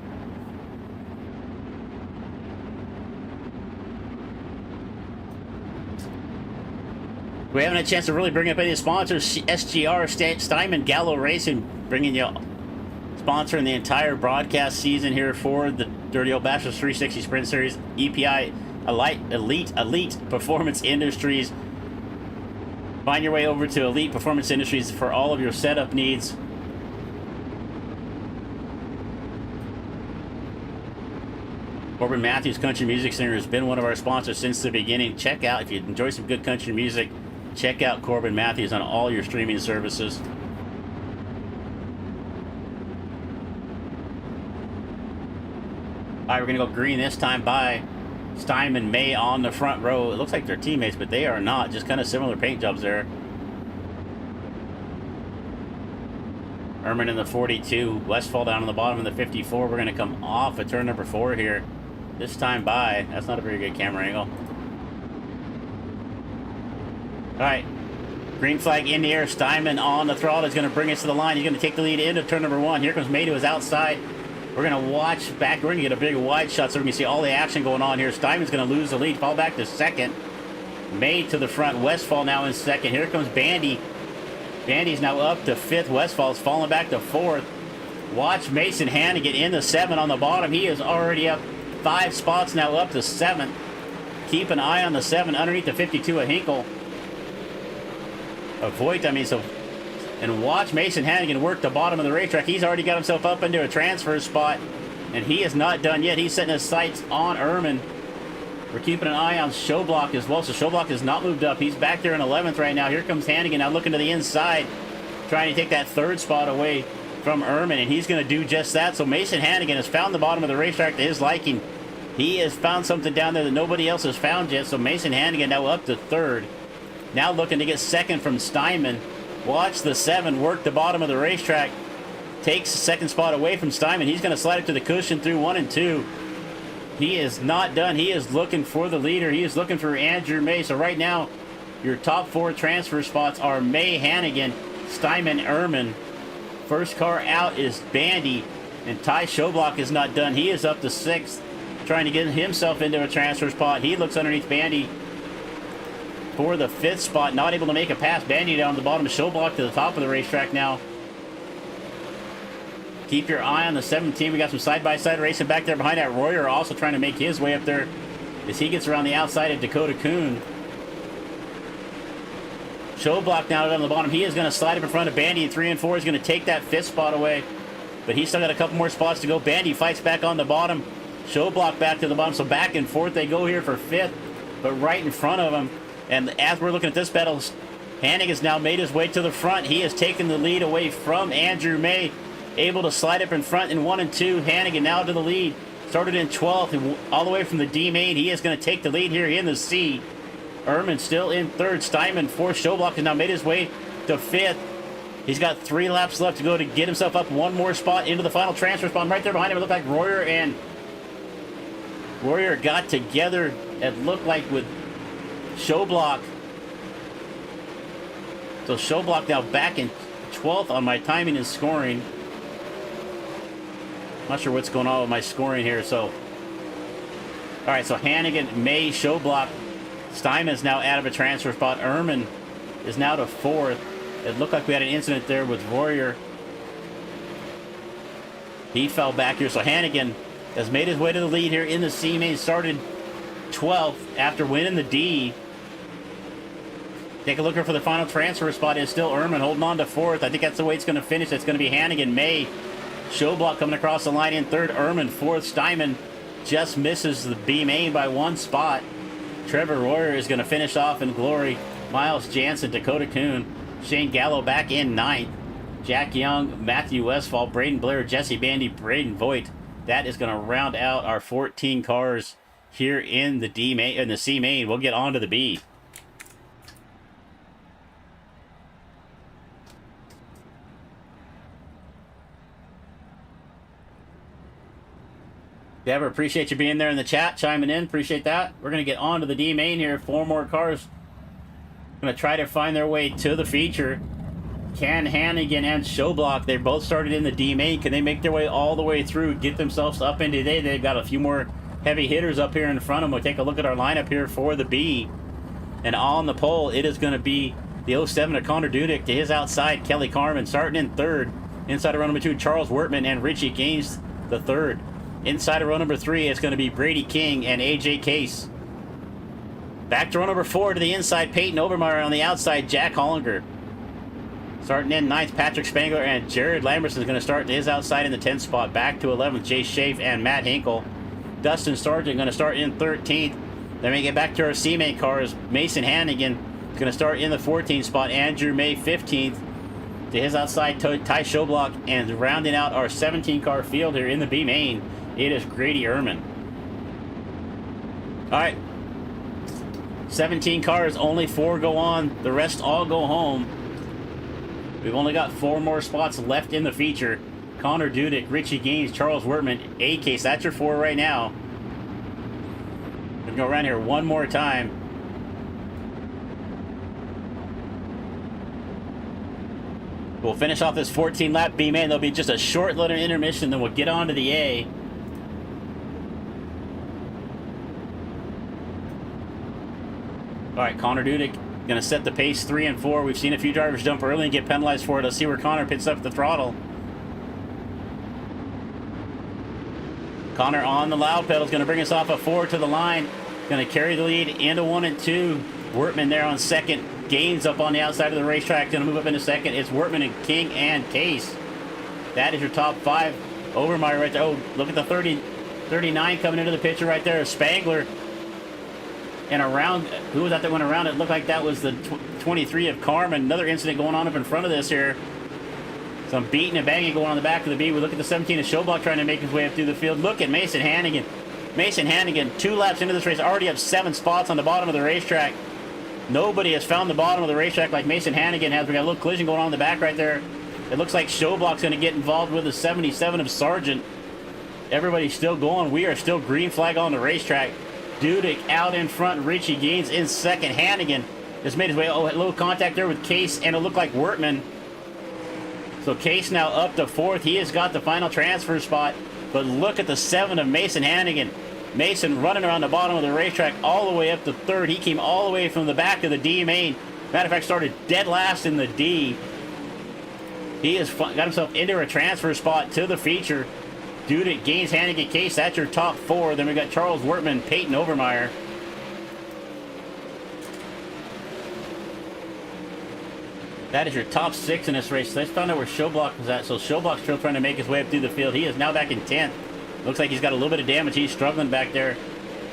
We're having a chance to really bring up any sponsors. SGR, Steinman Gallo Racing, bringing you sponsoring the entire broadcast season here for the Dirty Old Bastards 360 Sprint Series. EPI Elite Performance Industries. Find your way over to Elite Performance Industries for all of your setup needs. Corbin Matthews Country Music Center has been one of our sponsors since the beginning. Check out, if you enjoy some good country music, check out Corbin Matthews on all your streaming services. All right, we're going to go green this time by Steinman May on the front row. It looks like they're teammates, but they are not. Just kind of similar paint jobs there. Ehrman in the 42. Westfall down on the bottom in the 54. We're going to come off at turn number 4 here. This time by. That's not a very good camera angle. All right. Green flag in the air. Steinman on the throttle is going to bring us to the line. He's going to take the lead into turn number 1. Here comes May to his outside. We're going to watch back. We're going to get a big wide shot so we can see all the action going on here. Steinman's going to lose the lead. Fall back to 2nd. May to the front. Westfall now in 2nd. Here comes Bandy. Bandy's now up to 5th. Westfall's falling back to 4th. Watch Mason Hannigan in the 7 on the bottom. He is already up 5 spots now, up to 7th. Keep an eye on the 7 underneath the 52 of Hinkle. Voigt, and watch Mason Hannigan work the bottom of the racetrack. He's already got himself up into a transfer spot, and he is not done yet. He's setting his sights on Ehrman. We're keeping an eye on Showblock as well. So Showblock has not moved up. He's back there in 11th right now. Here comes Hannigan now looking to the inside, trying to take that 3rd spot away from Ehrman, and he's going to do just that. So Mason Hannigan has found the bottom of the racetrack to his liking. He has found something down there that nobody else has found yet. So Mason Hannigan now up to 3rd. Now looking to get 2nd from Steinman. Watch the 7 work the bottom of the racetrack. Takes the 2nd spot away from Steinman. He's going to slide it to the cushion through 1 and 2. He is not done. He is looking for the leader. He is looking for Andrew May. So right now, your top 4 transfer spots are May, Hannigan, Steinman, Ehrman. First car out is Bandy, and Ty Schoblock is not done. He is up to 6th, trying to get himself into a transfer spot. He looks underneath Bandy for the 5th spot, not able to make a pass. Bandy down the bottom, Schoblock to the top of the racetrack now. Keep your eye on the 17. We got some side-by-side racing back there behind that. Royer also trying to make his way up there as he gets around the outside of Dakota Kuhn. Schoblock now down the bottom. He is going to slide up in front of Bandy in 3 and 4. He's going to take that 5th spot away. But he's still got a couple more spots to go. Bandy fights back on the bottom. Schoblock back to the bottom. So back and forth they go here for 5th. But right in front of him. And as we're looking at this battle, Hannigan's now made his way to the front. He has taken the lead away from Andrew May. Able to slide up in front in 1 and 2. Hannigan now to the lead. Started in 12th and all the way from the D main. He is going to take the lead here in the C. Ehrman still in 3rd. Steinman 4th. Schoblock has now made his way to 5th. He's got 3 laps left to go to get himself up 1 more spot into the final transfer spot. Right there behind him, it looked like Royer got together. It looked like with Schoblock. So Schoblock now back in 12th on my timing and scoring. Not sure what's going on with my scoring here. So, all right. So Hannigan, May, Schoblock, Steinman's now out of a transfer spot. Ehrman is now to 4th. It looked like we had an incident there with Royer. He fell back here. So Hannigan has made his way to the lead here in the C main. Started 12th after winning the D. Take a look for the final transfer spot is still Ehrman holding on to 4th. I think that's the way it's going to finish. It's going to be Hannigan, May, Schoblock coming across the line in 3rd. Ehrman 4th. Steinman just misses the B main by 1 spot. Trevor Royer is going to finish off in glory. Miles Jansen, Dakota Kuhn, Shane Gallo back in 9th. Jack Young, Matthew Westfall, Braden Blair, Jesse Bandy, Braden Voigt. That is going to round out our 14 cars here in the D main, in the C main. We'll get on to the B. Deborah, appreciate you being there in the chat, chiming in. Appreciate that. We're going to get on to the D main here. 4 more cars going to try to find their way to the feature. Can Hannigan and Schoblock, they both started in the D main. Can they make their way all the way through, get themselves up into today? They've got a few more heavy hitters up here in front of them. We'll take a look at our lineup here for the B. And on the pole, it is going to be the 07 of Connor Dudek. To his outside, Kelly Carmen. Starting in 3rd. Inside of row number 2, Charles Wertman and Richie Gaines the 3rd. Inside of row number 3, it's going to be Brady King and AJ Case. Back to row number 4 to the inside, Peyton Obermeyer. On the outside, Jack Hollinger. Starting in 9th, Patrick Spangler and Jared Lamberson is going to start to his outside in the 10th spot. Back to 11th, Jay Schaaf and Matt Hinkle. Dustin Sargent going to start in 13th. Then we get back to our C-main cars. Mason Hannigan is going to start in the 14th spot. Andrew May 15th. To his outside, Ty Schoblock. And rounding out our 17-car field here in the B main, it is Grady Ehrman. All right. 17 cars, only 4 go on. The rest all go home. We've only got 4 more spots left in the feature. Connor Dudek, Richie Gaines, Charles Wertman, A-Case. That's your 4 right now. We're going to go around here one more time. We'll finish off this 14-lap B main. There'll be just a short little intermission, then we'll get on to the A. All right, Connor Dudek going to set the pace 3 and 4. We've seen a few drivers jump early and get penalized for it. Let's see where Connor picks up the throttle. Connor on the loud pedal is going to bring us off a 4 to the line. Going to carry the lead into 1 and 2. Wertman there on 2nd. Gaines up on the outside of the racetrack. Going to move up into 2nd. It's Wertman and King and Case. That is your top 5. Obermeyer right there. Oh, look at the 39 coming into the picture right there. Spangler. And around, who was that went around? It looked like that was the 23 of Carmen. Another incident going on up in front of this here. Some beating and banging going on the back of the B. We look at the 17 of Schoblock trying to make his way up through the field. Look at Mason Hannigan. Mason Hannigan, 2 laps into this race, already up 7 spots on the bottom of the racetrack. Nobody has found the bottom of the racetrack like Mason Hannigan has. We got a little collision going on in the back right there. It looks like Schoblock's going to get involved with the 77 of Sargent. Everybody's still going. We are still green flag on the racetrack. Dudek out in front. Richie Gaines in second. Hannigan just made his way. Oh, a little contact there with Case, and it looked like Wertman. So Case now up to fourth. He has got the final transfer spot. But look at the 7 of Mason Hannigan. Mason running around the bottom of the racetrack all the way up to third. He came all the way from the back of the D main. Matter of fact, started dead last in the D. He has got himself into a transfer spot to the feature. Dudek, Gaines, Hannigan, Case. That's your top 4. Then we got Charles Wertman, Peyton Overmeyer. That is your top 6 in this race. Let's find out where Showblock was at. So Showblock's still trying to make his way up through the field. He is now back in 10th. Looks like he's got a little bit of damage. He's struggling back there.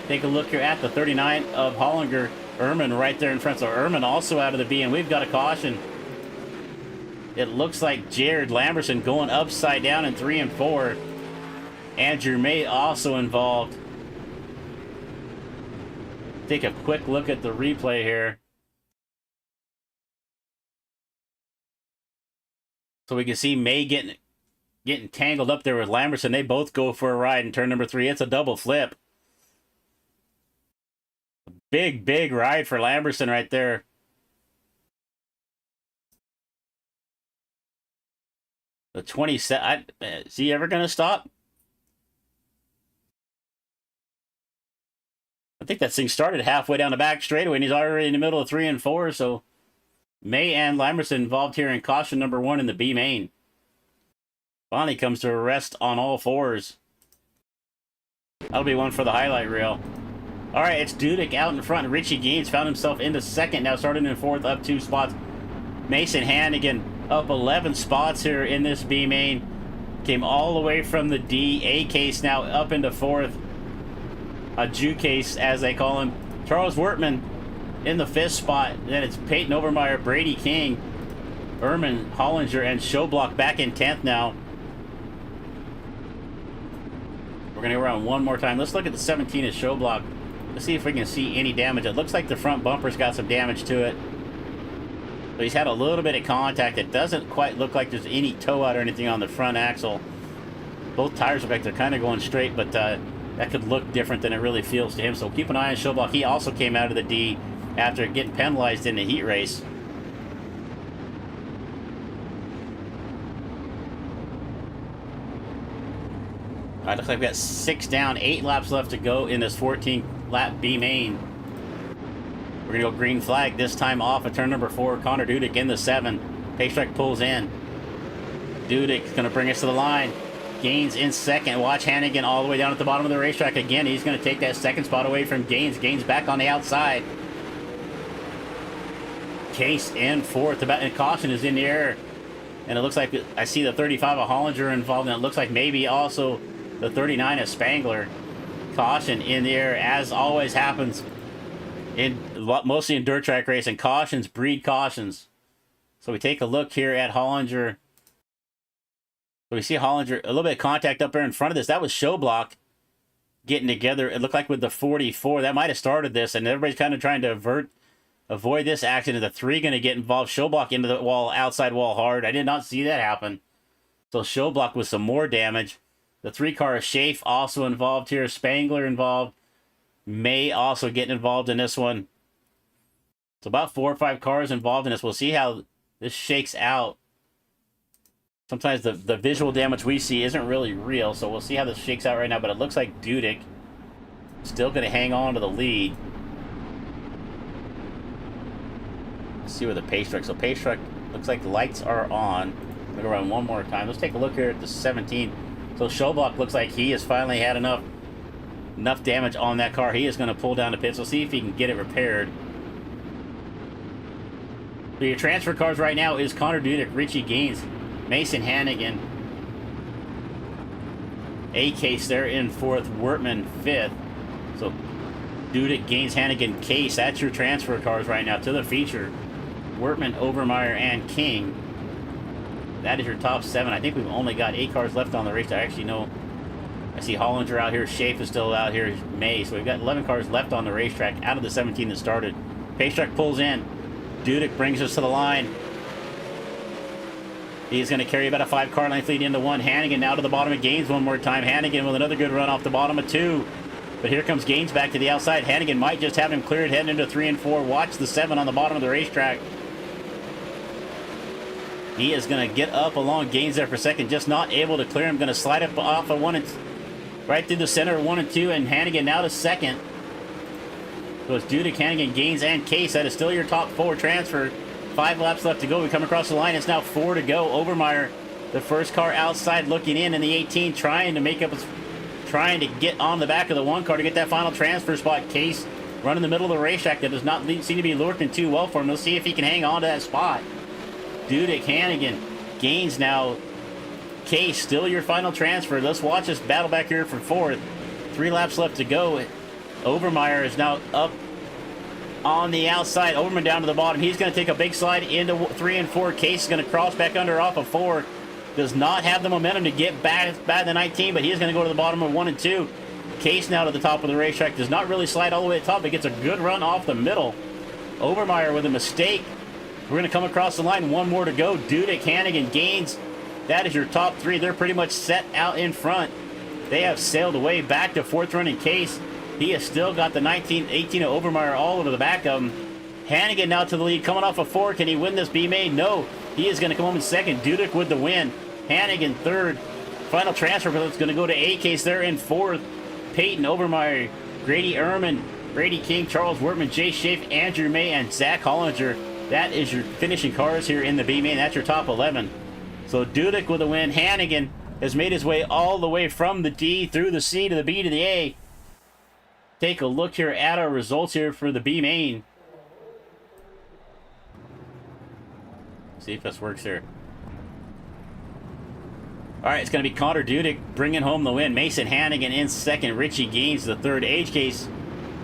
Take a look here at the 39 of Hollinger. Ehrman right there in front. So Ehrman also out of the B, and we've got a caution. It looks like Jared Lamberson going upside down in 3 and 4. Andrew May also involved. Take a quick look at the replay here. So we can see May getting tangled up there with Lamberson. They both go for a ride in turn number 3. It's a double flip. Big, big ride for Lamberson right there. The 27. Is he ever going to stop? I think that thing started halfway down the back straightaway, and he's already in the middle of 3 and 4, so May and Lamberson involved here in caution number 1 in the B main. Finally comes to a rest on all 4s. That'll be one for the highlight reel. All right, it's Dudek out in front. Richie Gaines found himself into second, now starting in 4th, up 2 spots. Mason Hannigan up 11 spots here in this B main. Came all the way from the D. A case now up into 4th. A Jew case, as they call him. Charles Wertman in the 5th spot. Then it's Peyton Overmeyer, Brady King, Ehrman, Hollinger, and Showblock back in 10th now. We're going to go around one more time. Let's look at the 17 of Showblock. Let's see if we can see any damage. It looks like the front bumper's got some damage to it. But he's had a little bit of contact. It doesn't quite look like there's any toe out or anything on the front axle. Both tires are back. They're kind of going straight, but that could look different than it really feels to him. So keep an eye on Showblock. He also came out of the D after getting penalized in the heat race. All right, looks like we got 6 down, 8 laps left to go in this 14-lap B main. We're going to go green flag, this time off at turn number 4. Connor Dudek in the 7. Pacetrack pulls in. Dudek's going to bring us to the line. Gaines in second. Watch Hannigan all the way down at the bottom of the racetrack again. He's going to take that second spot away from Gaines. Gaines back on the outside. Case in 4th. And caution is in the air. And it looks like I see the 35 of Hollinger involved. And it looks like maybe also the 39 of Spangler. Caution in the air, as always happens mostly in dirt track racing. Cautions breed cautions. So we take a look here at Hollinger. So we see Hollinger, a little bit of contact up there in front of this. That was Showblock getting together. It looked like with the 44. That might have started this, and everybody's kind of trying to avoid this accident. The 3 going to get involved. Showblock into the wall, outside wall hard. I did not see that happen. So Showblock with some more damage. The 3 car is Schaaf also involved here. Spangler involved. May also getting involved in this one. It's about 4 or 5 cars involved in this. We'll see how this shakes out. Sometimes the visual damage we see isn't really real, so we'll see how this shakes out right now. But it looks like Dudek still going to hang on to the lead. Let's see where the Pacetrack. So Pacetrack looks like the lights are on. I'm going to run one more time. Let's take a look here at the 17. So Showblock looks like he has finally had enough damage on that car. He is going to pull down the pits. We'll see if he can get it repaired. So your transfer cars right now is Connor Dudek, Richie Gaines, Mason Hannigan, A-Case there in 4th, Wertman 5th. So Dudek, Gaines, Hannigan, Case, that's your transfer cars right now to the feature. Wertman, Overmeyer, and King. That is your top 7. I think we've only got 8 cars left on the race. I actually know. I see Hollinger out here. Schaaf is still out here. May. So we've got 11 cars left on the racetrack out of the 17 that started. Pacetrack pulls in. Dudek brings us to the line. He's going to carry about a 5-car length lead into 1. Hannigan now to the bottom of Gaines one more time. Hannigan with another good run off the bottom of 2. But here comes Gaines back to the outside. Hannigan might just have him cleared heading into 3 and 4. Watch the 7 on the bottom of the racetrack. He is going to get up along Gaines there for a second. Just not able to clear him. Going to slide up off of 1 and right through the center of 1 and 2. And Hannigan now to second. So it's Dudek, Hannigan, Gaines, and Case. That is still your top 4 transfer. 5 laps left to go. We come across the line. It's now 4 to go. Overmeyer, the first car outside, looking in the 18, trying to get on the back of the 1 car to get that final transfer spot. Case running the middle of the racetrack. That does not seem to be lurking too well for him. We'll see if he can hang on to that spot. Dudek, Hannigan, Gaines now. Case, still your final transfer. Let's watch this battle back here for 4th. 3 laps left to go. Overmeyer is now up on the outside. Overman down to the bottom. He's going to take a big slide into 3 and 4. Case is going to cross back under off of 4. Does not have the momentum to get back the 19, but he is going to go to the bottom of 1 and 2. Case now to the top of the racetrack. Does not really slide all the way to the top. It gets a good run off the middle. Overmeyer with a mistake. We're going to come across the line. 1 more to go. Dudek, Hannigan, Gaines. That is your top 3. They're pretty much set out in front. They have sailed away back to 4th running Case. He has still got the 19, 18 of Overmeyer all over the back of him. Hannigan now to the lead, coming off of 4. Can he win this B-Main? No. He is going to come home in 2nd. Dudek with the win. Hannigan 3rd. Final transfer, but it's going to go to A-Case there in 4th. Peyton, Overmeyer, Grady Ehrman, Brady King, Charles Wortman, Jay Schaaf, Andrew May, and Zach Hollinger. That is your finishing cars here in the B-Main. That's your top 11. So Dudek with the win. Hannigan has made his way all the way from the D through the C to the B to the A. Take a look here at our results here for the B-Main. See if this works here. All right, it's going to be Connor Dudek bringing home the win. Mason Hannigan in 2nd. Richie Gaines the 3rd. H-Case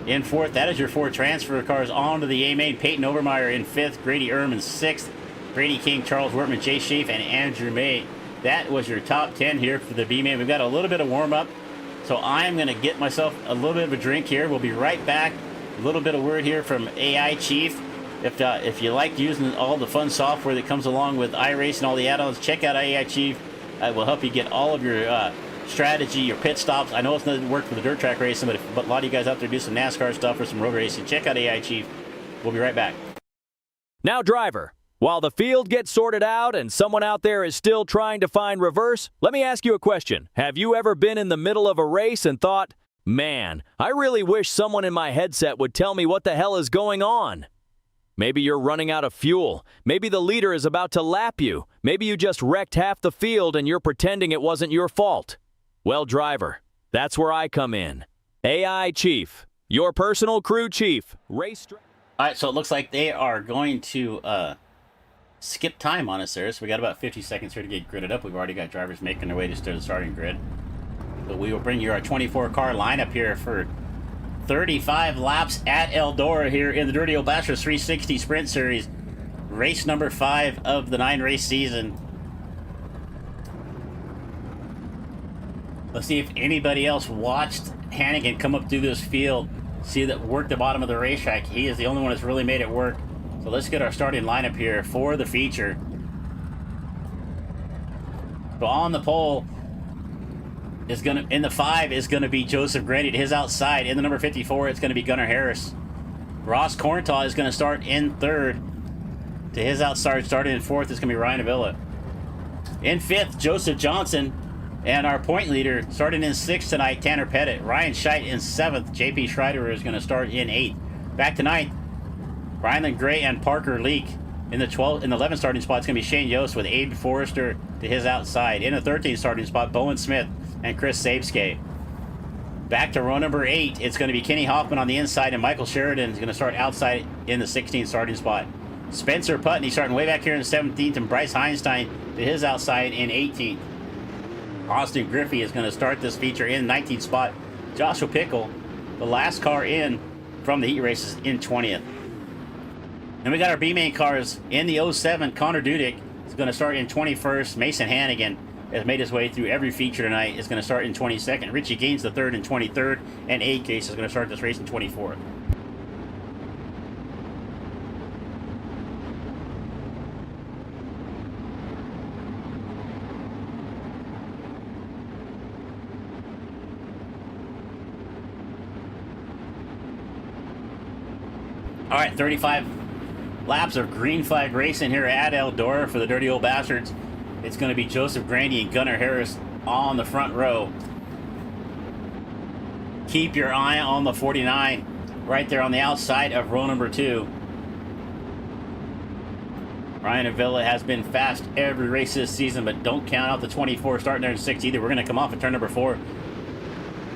in 4th. That is your 4 transfer cars onto the A-Main. Peyton Overmeyer in 5th. Grady Ehrman 6th. Brady King, Charles Wortman, Jay Schaaf, and Andrew May. That was your top 10 here for the B-Main. We've got a little bit of warm-up. So I'm going to get myself a little bit of a drink here. We'll be right back. A little bit of word here from AI Chief. If you like using all the fun software that comes along with iRace and all the add-ons, check out AI Chief. It will help you get all of your strategy, your pit stops. I know it's not work for the dirt track racing, but a lot of you guys out there do some NASCAR stuff or some road racing. Check out AI Chief. We'll be right back. Now, driver, while the field gets sorted out and someone out there is still trying to find reverse, let me ask you a question. Have you ever been in the middle of a race and thought, man, I really wish someone in my headset would tell me what the hell is going on? Maybe you're running out of fuel. Maybe the leader is about to lap you. Maybe you just wrecked half the field and you're pretending it wasn't your fault. Well, driver, that's where I come in. AI Chief, your personal crew chief. Race. All right, so it looks like they are going to skip time on us there. So we got about 50 seconds here to get gridded up. We've already got drivers making their way to the starting grid. But we will bring you our 24-car lineup here for 35 laps at Eldora here in the Dirty Old Bashers 360 Sprint Series. Race number 5 of the 9-race season. Let's see if anybody else watched Hannigan come up through this field. See that work the bottom of the racetrack. He is the only one that's really made it work. So let's get our starting lineup here for the feature. So on the pole is gonna in the 5 is gonna be Joseph Grady to his outside. In the number 54, it's gonna be Gunnar Harris. Ross Corntaw is gonna start in 3rd. To his outside, starting in 4th, is gonna be Ryan Avila. In 5th, Joseph Johnson. And our point leader, starting in 6th tonight, Tanner Pettit. Ryan Scheidt in 7th. JP Schreider is going to start in 8th. Back to 9th, Ryland Gray and Parker Leak. In the 11th starting spot, it's going to be Shane Yost with Abe Forrester to his outside. In the 13th starting spot, Bowen Smith and Chris Sabeskay. Back to row number 8, it's going to be Kenny Hoffman on the inside, and Michael Sheridan is going to start outside in the 16th starting spot. Spencer Putney starting way back here in the 17th, and Bryce Heinstein to his outside in 18th. Austin Griffey is going to start this feature in 19th spot. Joshua Pickle, the last car in from the heat races, in 20th. And we got our B-Main cars in the 07. Connor Dudek is going to start in 21st. Mason Hannigan has made his way through every feature tonight. Is going to start in 22nd. Richie Gaines the 3rd and 23rd. And A-Case is going to start this race in 24th. All right, 35 laps of green flag racing here at Eldora for the Dirty Old Bastards. It's going to be Joseph Grandy and Gunnar Harris on the front row. Keep your eye on the 49 right there on the outside of row number 2. Ryan Avila has been fast every race this season, but don't count out the 24 starting there in 6 either. We're going to come off at turn number 4.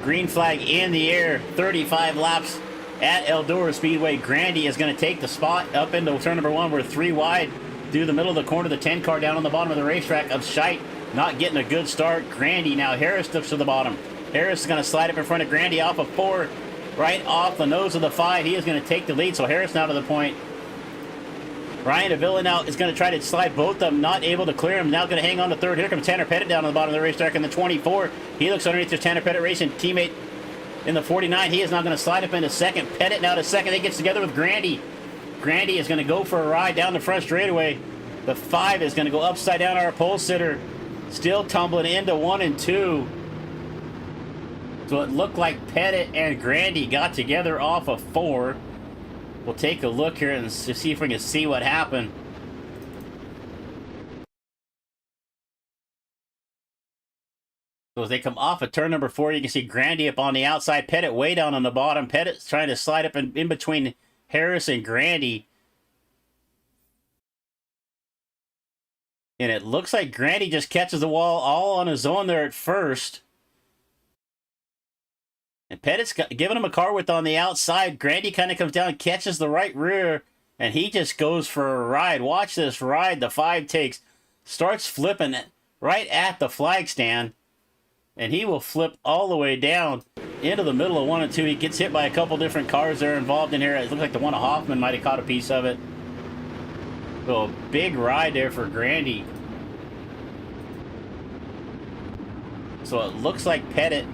Green flag in the air, 35 laps at Eldora Speedway. Grandy is going to take the spot up into turn number 1. We're 3 wide through the middle of the corner. The 10 car down on the bottom of the racetrack of Scheidt not getting a good start. Grandy now, Harris looks to the bottom. Harris is going to slide up in front of Grandy off of 4, right off the nose of the 5. He is going to take the lead, so Harris now to the point. Ryan Avila now is going to try to slide both of them, not able to clear him. Now going to hang on to 3rd. Here comes Tanner Pettit down on the bottom of the racetrack in the 24. He looks underneath his Tanner Pettit racing teammate in the 49. He is now going to slide up into 2nd. Pettit now to 2nd. He gets together with Grandy. Grandy is going to go for a ride down the front straightaway. The 5 is going to go upside down our pole sitter. Still tumbling into 1 and 2. So it looked like Pettit and Grandy got together off of 4. We'll take a look here and see if we can see what happened. So as they come off of turn number 4, you can see Grandy up on the outside, Pettit way down on the bottom. Pettit's trying to slide up in between Harris and Grandy. And it looks like Grandy just catches the wall all on his own there at first. And Pettit's giving him a car width on the outside. Grandy kind of comes down and catches the right rear. And he just goes for a ride. Watch this ride. The 5 takes. Starts flipping right at the flag stand. And he will flip all the way down into the middle of 1 and 2. He gets hit by a couple different cars that are involved in here. It looks like the one of Hoffman might have caught a piece of it. So a big ride there for Grandy. So it looks like Pettit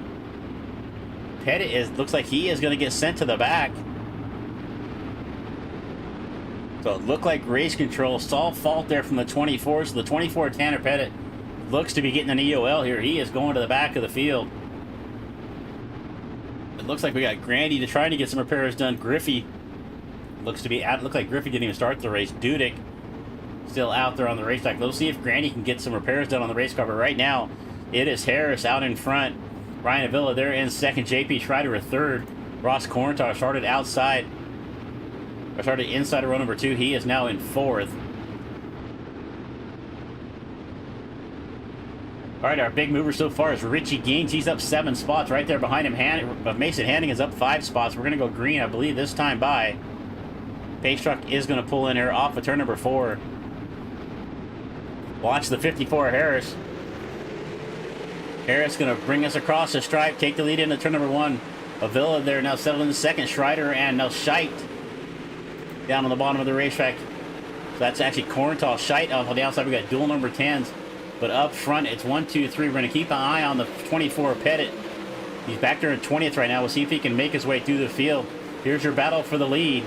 looks like he is going to get sent to the back. So it looked like race control saw fault there from the 24. So the 24 Tanner Pettit looks to be getting an EOL here. He is going to the back of the field. It looks like we got Grandy to try to get some repairs done. Griffey looks like Griffey didn't even start the race. Dudek still out there on the racetrack. Let's see if Grandy can get some repairs done on the race car. But right now, it is Harris out in front. Ryan Avila there in 2nd. JP Schreider a 3rd. Ross Corntar started inside of row number 2. He is now in 4th. All right, our big mover so far is Richie Gaines. He's up 7 spots right there behind him. Mason Hanning is up 5 spots. We're going to go green, I believe, this time by. Pace truck is going to pull in here off of turn number 4. Watch the 54 Harris. Harris going to bring us across the stripe, take the lead into turn number 1. Avila there now settled in the 2nd. Schreider and now Scheidt down on the bottom of the racetrack. So that's actually Corntal. Scheidt on the outside. We got dual number 10s. But up front, it's 1, 2, 3. We're going to keep an eye on the 24 Pettit. He's back there in 20th right now. We'll see if he can make his way through the field. Here's your battle for the lead.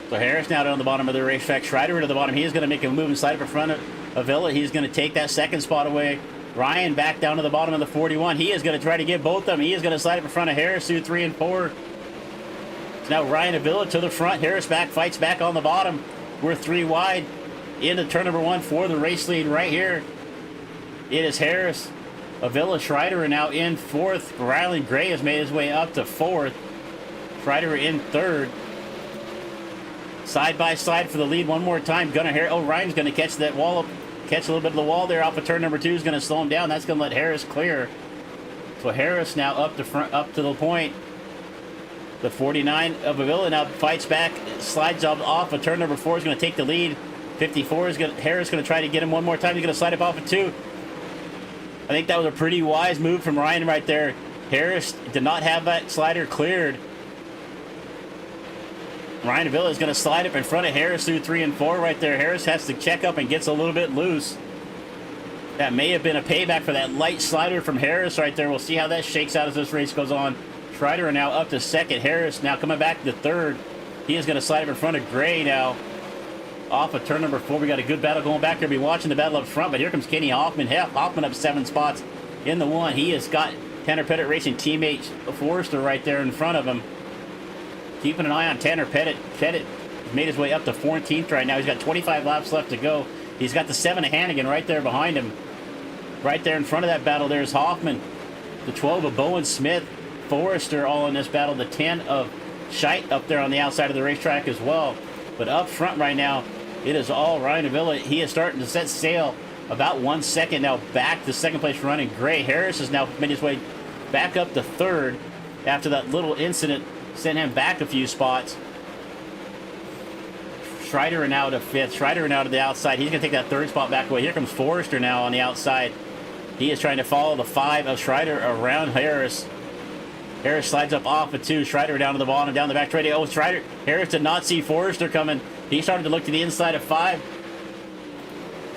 So Harris now down on the bottom of the racetrack. Schreider to the bottom. He is going to make a move and slide up in front of Avila. He's going to take that 2nd spot away. Ryan back down to the bottom of the 41. He is going to try to give both of them. He is going to slide up in front of Harris through 3 and 4. So now Ryan Avila to the front. Harris back, fights back on the bottom. We're 3 wide into turn number 1 for the race lead right here. It is Harris. Avila, Schreider are now in 4th. Rylan Gray has made his way up to 4th. Schreider in 3rd. Side by side for the lead one more time. Gunnar Harris. Oh, Ryan's going to catch that wall up. Catch a little bit of the wall there off of turn number 2 is going to slow him down. That's going to let Harris clear. So Harris now up to the point. The 49 of Avila now fights back, slides off of turn number 4 is going to take the lead. 54 is Harris going to try to get him one more time. He's going to slide up off of 2. I think that was a pretty wise move from Ryan right there. Harris did not have that slider cleared. Ryan Avila is going to slide up in front of Harris through 3 and 4 right there. Harris has to check up and gets a little bit loose. That may have been a payback for that light slider from Harris right there. We'll see how that shakes out as this race goes on. Schreider now up to 2nd. Harris now coming back to 3rd. He is going to slide up in front of Gray now. off of turn number 4. We got a good battle going back here. We'll be watching the battle up front, but here comes Kenny Hoffman. Hoffman up 7 spots in the 1. He has got Tanner Pettit Racing teammate Forrester right there in front of him. Keeping an eye on Tanner Pettit. Pettit made his way up to 14th right now. He's got 25 laps left to go. He's got the 7 of Hannigan right there behind him. Right there in front of that battle, there's Hoffman. The 12 of Bowen Smith. Forrester all in this battle. The 10 of Scheidt up there on the outside of the racetrack as well. But up front right now, it is all Ryan Avila. He is starting to set sail about 1 second now back to second place running. Gray Harris has now made his way back up to 3rd after that little incident sent him back a few spots. Schreider now to 5th. Schreider now to the outside. He's going to take that 3rd spot back away. Here comes Forrester now on the outside. He is trying to follow the 5 of Schreider around Harris. Harris slides up off of 2. Schreider down to the bottom, down the back straight. Oh, Schreider. Harris did not see Forrester coming. He started to look to the inside of 5.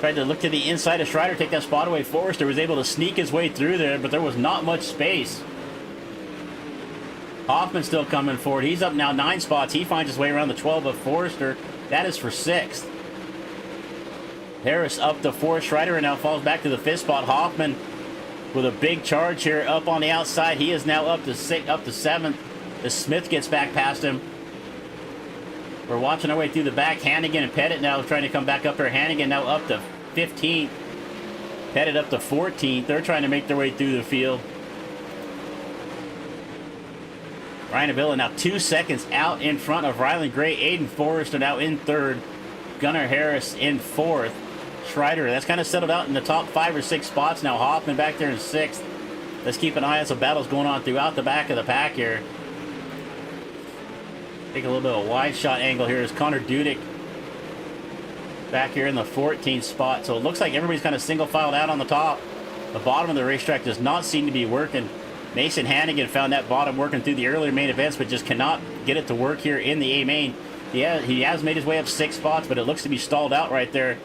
Tried to look to the inside of Schreider, take that spot away. Forrester was able to sneak his way through there, but there was not much space. Hoffman still coming forward. He's up now 9 spots. He finds his way around the 12 of Forrester. That is for 6th. Harris up to 4th. Schreider now falls back to the 5th spot. Hoffman with a big charge here up on the outside. He is now up to 7th as Smith gets back past him. We're watching our way through the back. Hannigan and Pettit now trying to come back up there. Hannigan now up to 15th. Pettit up to 14th. They're trying to make their way through the field. Ryan Avila now 2 seconds out in front of Ryland Gray. Aiden Forrester now in 3rd. Gunnar Harris in 4th. Schreider, that's kind of settled out in the top 5 or 6 spots now. Hoffman back there in 6th. Let's keep an eye on some battles going on throughout the back of the pack here. Take a little bit of a wide shot angle here as Connor Dudek back here in the 14th spot. So it looks like everybody's kind of single filed out on the top. The bottom of the racetrack does not seem to be working. Mason Hannigan found that bottom working through the earlier main events, but just cannot get it to work here in the A main. He has made his way up 6 spots, but it looks to be stalled out right there.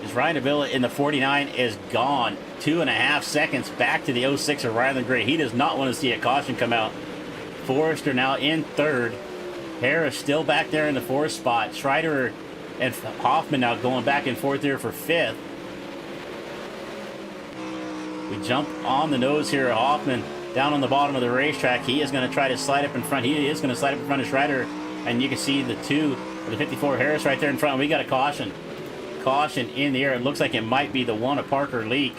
As Ryan Avila in the 49 is gone. 2.5 seconds back to the 06 of Ryland Gray. He does not want to see a caution come out. Forrester now in 3rd. Harris still back there in the 4th spot. Schreider and Hoffman now going back and forth here for 5th. We jump on the nose here. Hoffman down on the bottom of the racetrack. He is going to try to slide up in front. He is going to slide up in front of Schreider. And you can see the 2 of the 54 Harris right there in front. We got a caution. Caution in the air. It looks like it might be the 1 of Parker Leak.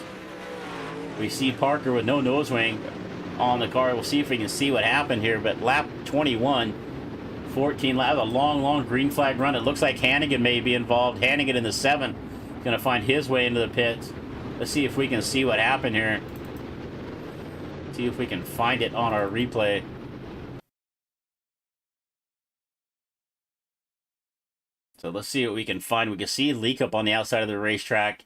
We see Parker with no nose wing on the car. We'll see if we can see what happened here. But lap 21, 14 laps, a long green flag run. It looks like Hannigan may be involved. Hannigan in the 7, going to find his way into the pits. Let's see if we can see what happened here. See if we can find it on our replay. So let's see what we can find. We can see Leak up on the outside of the racetrack.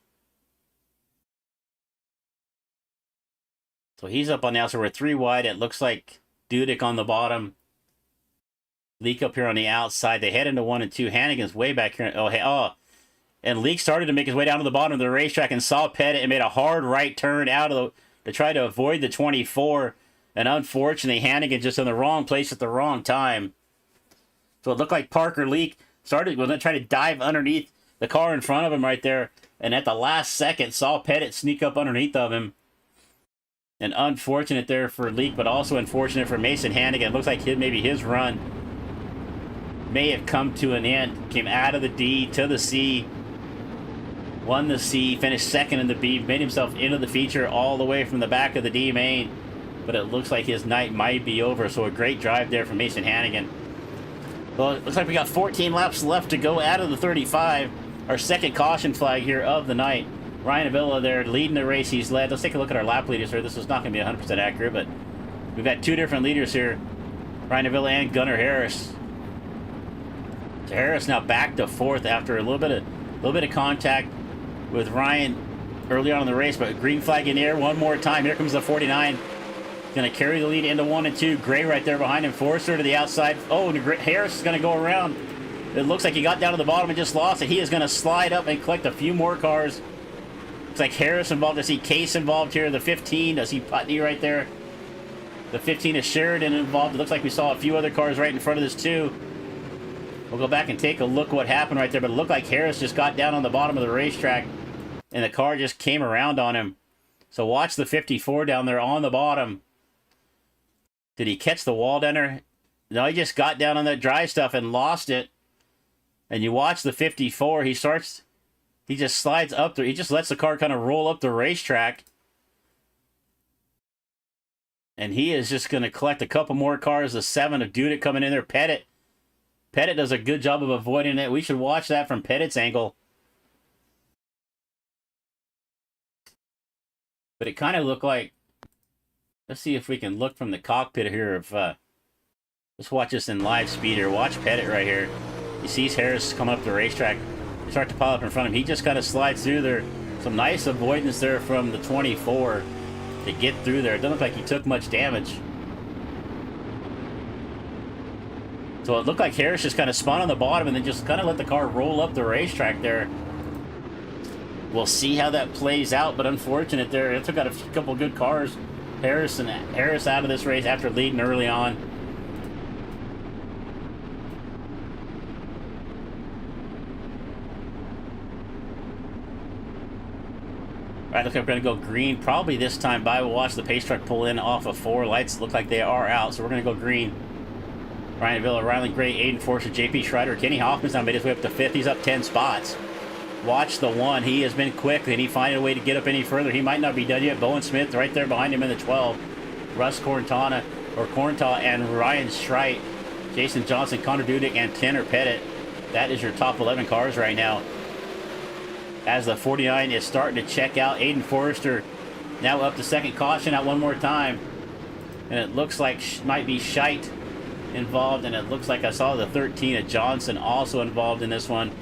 So he's up on the outside. We're 3 wide. It looks like Dudek on the bottom. Leak up here on the outside. They head into 1 and 2. Hannigan's way back here. And Leak started to make his way down to the bottom of the racetrack and saw Pettit and made a hard right turn out of the to try to avoid the 24. And unfortunately, Hannigan just in the wrong place at the wrong time. So it looked like Parker Leak was going to try to dive underneath the car in front of him right there. And at the last second, saw Pettit sneak up underneath of him. And unfortunate there for Leak, but also unfortunate for Mason Hannigan. It looks like maybe his run may have come to an end. Came out of the D to the C. Won the C, finished 2nd in the B, made himself into the feature all the way from the back of the D main. But it looks like his night might be over, so a great drive there from Mason Hannigan. Well, it looks like we got 14 laps left to go out of the 35. Our 2nd caution flag here of the night. Ryan Avila there leading the race. He's led. Let's take a look at our lap leaders here. This is not going to be 100% accurate, but we've got 2 different leaders here. Ryan Avila and Gunnar Harris. So Harris now back to 4th after a little bit of contact with Ryan early on in the race, but green flag in the air one more time. Here comes the 49. Going to carry the lead into 1 and 2. Gray right there behind him. Forrester to the outside. Oh, and Harris is going to go around. It looks like he got down to the bottom and just lost it. He is going to slide up and collect a few more cars. Looks like Harris involved. I see Case involved here. The 15. I see Putney right there. The 15 is Sheridan involved. It looks like we saw a few other cars right in front of this too. We'll go back and take a look what happened right there, but it looked like Harris just got down on the bottom of the racetrack and the car just came around on him. So watch the 54 down there on the bottom. Did he catch the wall down there? No, he just got down on that dry stuff and lost it. And you watch the 54, he just slides up there. He just lets the car kind of roll up the racetrack. And he is just going to collect a couple more cars. The 7 of Dudek coming in there. Pettit does a good job of avoiding it. We should watch that from Pettit's angle. But it kind of looked like... Let's see if we can look from the cockpit here. Let's watch this in live speed here. Watch Pettit right here. He sees Harris coming up the racetrack. Start to pile up in front of him. He just kind of slides through there. Some nice avoidance there from the 24 to get through there. It doesn't look like he took much damage. So it looked like Harris just kind of spun on the bottom and then just kind of let the car roll up the racetrack there. We'll see how that plays out, but unfortunate there. It took out a couple good cars. Harris out of this race after leading early on. All right, look, we're going to go green. Probably this time by. We'll watch the pace truck pull in off of 4. Lights look like they are out, so we're going to go green. Ryan Villa, Riley Gray, Aiden Forster, JP Schreider, Kenny Hoffman's now made his way up to 5th. He's up 10 spots. Watch the 1. He has been quick. Did he find a way to get up any further? He might not be done yet. Bowen Smith right there behind him in the 12. Russ Corntaw and Ryan Streit. Jason Johnson, Connor Dudek, and Tanner Pettit. That is your top 11 cars right now. As the 49 is starting to check out. Aiden Forrester now up to second. Caution out one more time. And it looks like might be Scheit involved. And it looks like I saw the 13 of Johnson also involved in this one.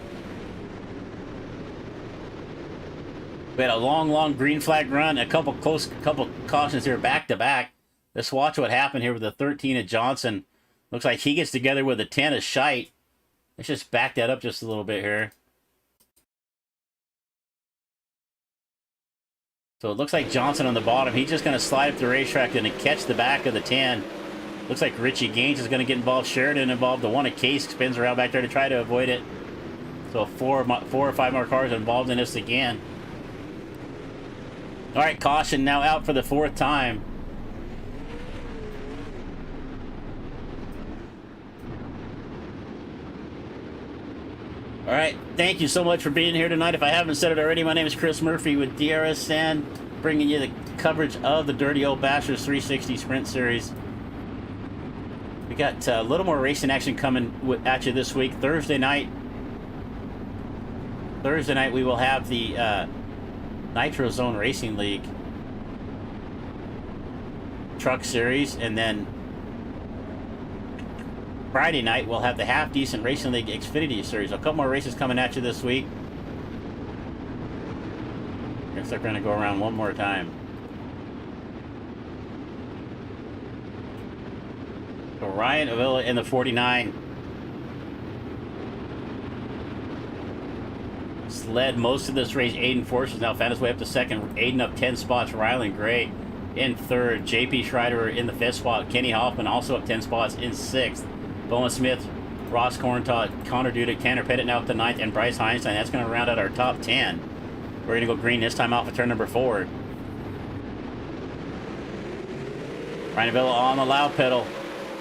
We had a long green flag run. A couple cautions here back to back. Let's watch what happened here with the 13 of Johnson. Looks like he gets together with the 10 of Scheit. Let's just back that up just a little bit here. So it looks like Johnson on the bottom. He's just going to slide up the racetrack and catch the back of the 10. Looks like Richie Gaines is going to get involved. Sheridan involved. The 1 of Case spins around back there to try to avoid it. So 4 or 5 more cars involved in this again. All right, caution now out for the 4th time. All right, thank you so much for being here tonight. If I haven't said it already, my name is Chris Murphy with DRSN, bringing you the coverage of the Dirty Old Bastards 360 Sprint Series. We got a little more racing action coming at you this week. Thursday night, we will have the Nitro Zone Racing League Truck Series, and then Friday night, we'll have the Half Decent Racing League Xfinity Series. A couple more races coming at you this week. Guess they're going to go around one more time. So Ryan Avila in the 49. Led most of this race. Aiden Force has now found his way up to second. Aiden up 10 spots. Rylan Gray in third. JP Schreider in the 5th spot. Kenny Hoffman also up 10 spots in 6th. Bowen Smith, Ross Corntaw, Connor Dudek, Tanner Pettit now up to 9th, and Bryce Heinstein. That's going to round out our top 10. We're going to go green this time off of turn number 4. Ryan Villa on the loud pedal.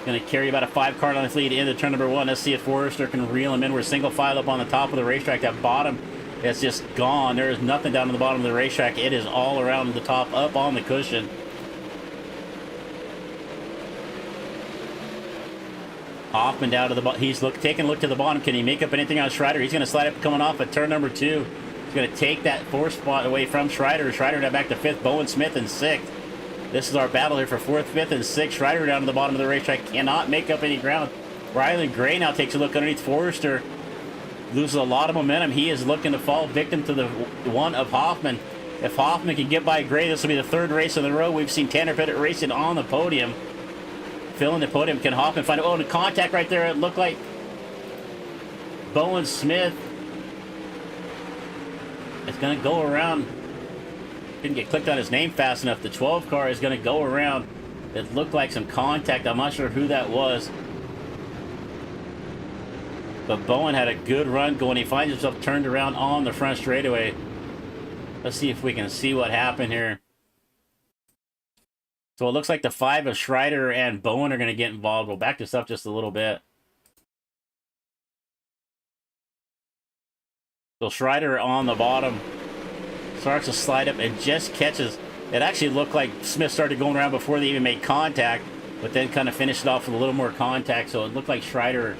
Going to carry about a 5-car length lead into turn number 1. Let's see if Forrester can reel him in. We're single file up on the top of the racetrack. That bottom is just gone. There is nothing down on the bottom of the racetrack. It is all around the top, up on the cushion. Hoffman down to the bottom. He's taking a look to the bottom. Can he make up anything on Schreider? He's going to slide up coming off at turn number 2. He's going to take that 4th spot away from Schreider. Schreider now back to 5th. Bowen Smith in 6th. This is our battle here for 4th, 5th, and 6th. Schreider down to the bottom of the racetrack. Cannot make up any ground. Rylan Gray now takes a look underneath Forrester. Loses a lot of momentum. He is looking to fall victim to the 1 of Hoffman. If Hoffman can get by Gray, this will be the 3rd race in a row. We've seen Tanner Pettit racing on the podium. Filling the podium. Can Hoffman find it? Oh, and a contact right there. It looked like Bowen Smith is going to go around. Didn't get clicked on his name fast enough. The 12 car is going to go around. It looked like some contact. I'm not sure who that was. But Bowen had a good run going. He finds himself turned around on the front straightaway. Let's see if we can see what happened here. So it looks like the 5 of Schreider and Bowen are going to get involved. We'll back this up just a little bit. So Schreider on the bottom starts to slide up and just catches. It actually looked like Smith started going around before they even made contact, but then kind of finished it off with a little more contact. So it looked like Schreider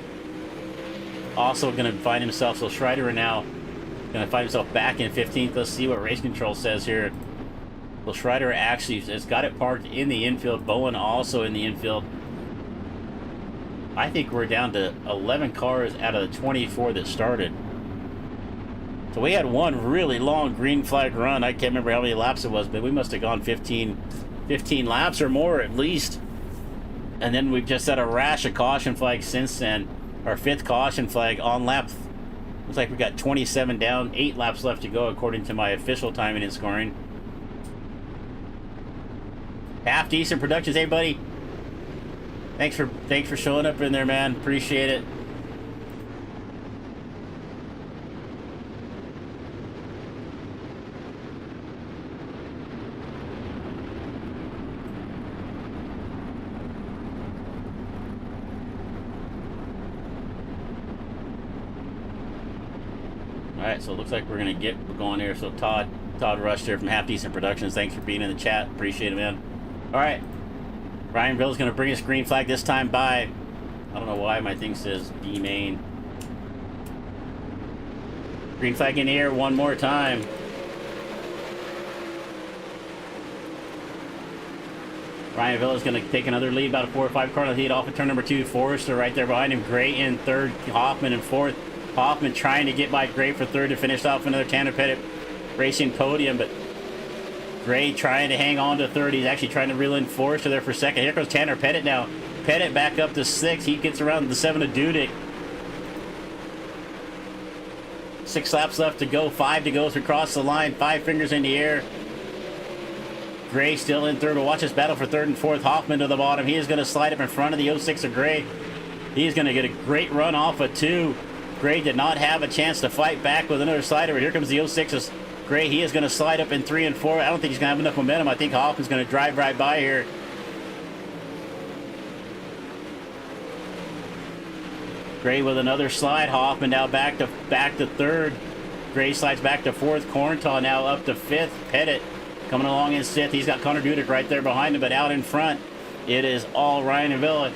also going to find himself. So Schreider now going to find himself back in 15th. Let's see what race control says here. Well, Schreider actually has got it parked in the infield. Bowen also in the infield. I think we're down to 11 cars out of the 24 that started. So we had one really long green flag run. I can't remember how many laps it was, but we must have gone 15 laps or more at least. And then we've just had a rash of caution flags since then. Our 5th caution flag on lap. Looks like we got 27 down, 8 laps left to go according to my official timing and scoring. Half Decent Productions, hey buddy. Thanks for showing up in there, man. Appreciate it. Alright, so it looks like we're gonna get going here. So Todd Rush here from Half Decent Productions. Thanks for being in the chat. Appreciate it, man. Alright. Ryan Ville's gonna bring us green flag this time by, I don't know why my thing says B main. Green flag in the air one more time. Ryan Villa's going to take another lead, about a 4 or 5 car lead off of turn number 2. Forrester right there behind him. Gray in 3rd, Hoffman in 4th. Hoffman trying to get by Gray for 3rd to finish off another Tanner Pettit racing podium, but Gray trying to hang on to 3rd. He's actually trying to reel in Forrester there for 2nd. Here goes Tanner Pettit now. Pettit back up to 6th. He gets around the 7 of Dudek. 6 laps left to go, 5 to go to cross the line, 5 fingers in the air. Gray still in 3rd. We'll watch this battle for 3rd and 4th. Hoffman to the bottom. He is going to slide up in front of the 06 of Gray. He's going to get a great run off of 2. Gray did not have a chance to fight back with another slider, but here comes the 06's Gray. He is going to slide up in 3 and 4. I don't think he's going to have enough momentum. I think Hoffman's going to drive right by here. Gray with another slide. Hoffman now back to 3rd. Gray slides back to 4th. Corntaw now up to 5th. Pettit coming along in 6th. He's got Connor Dudek right there behind him, but out in front, it is all Ryan and Villa.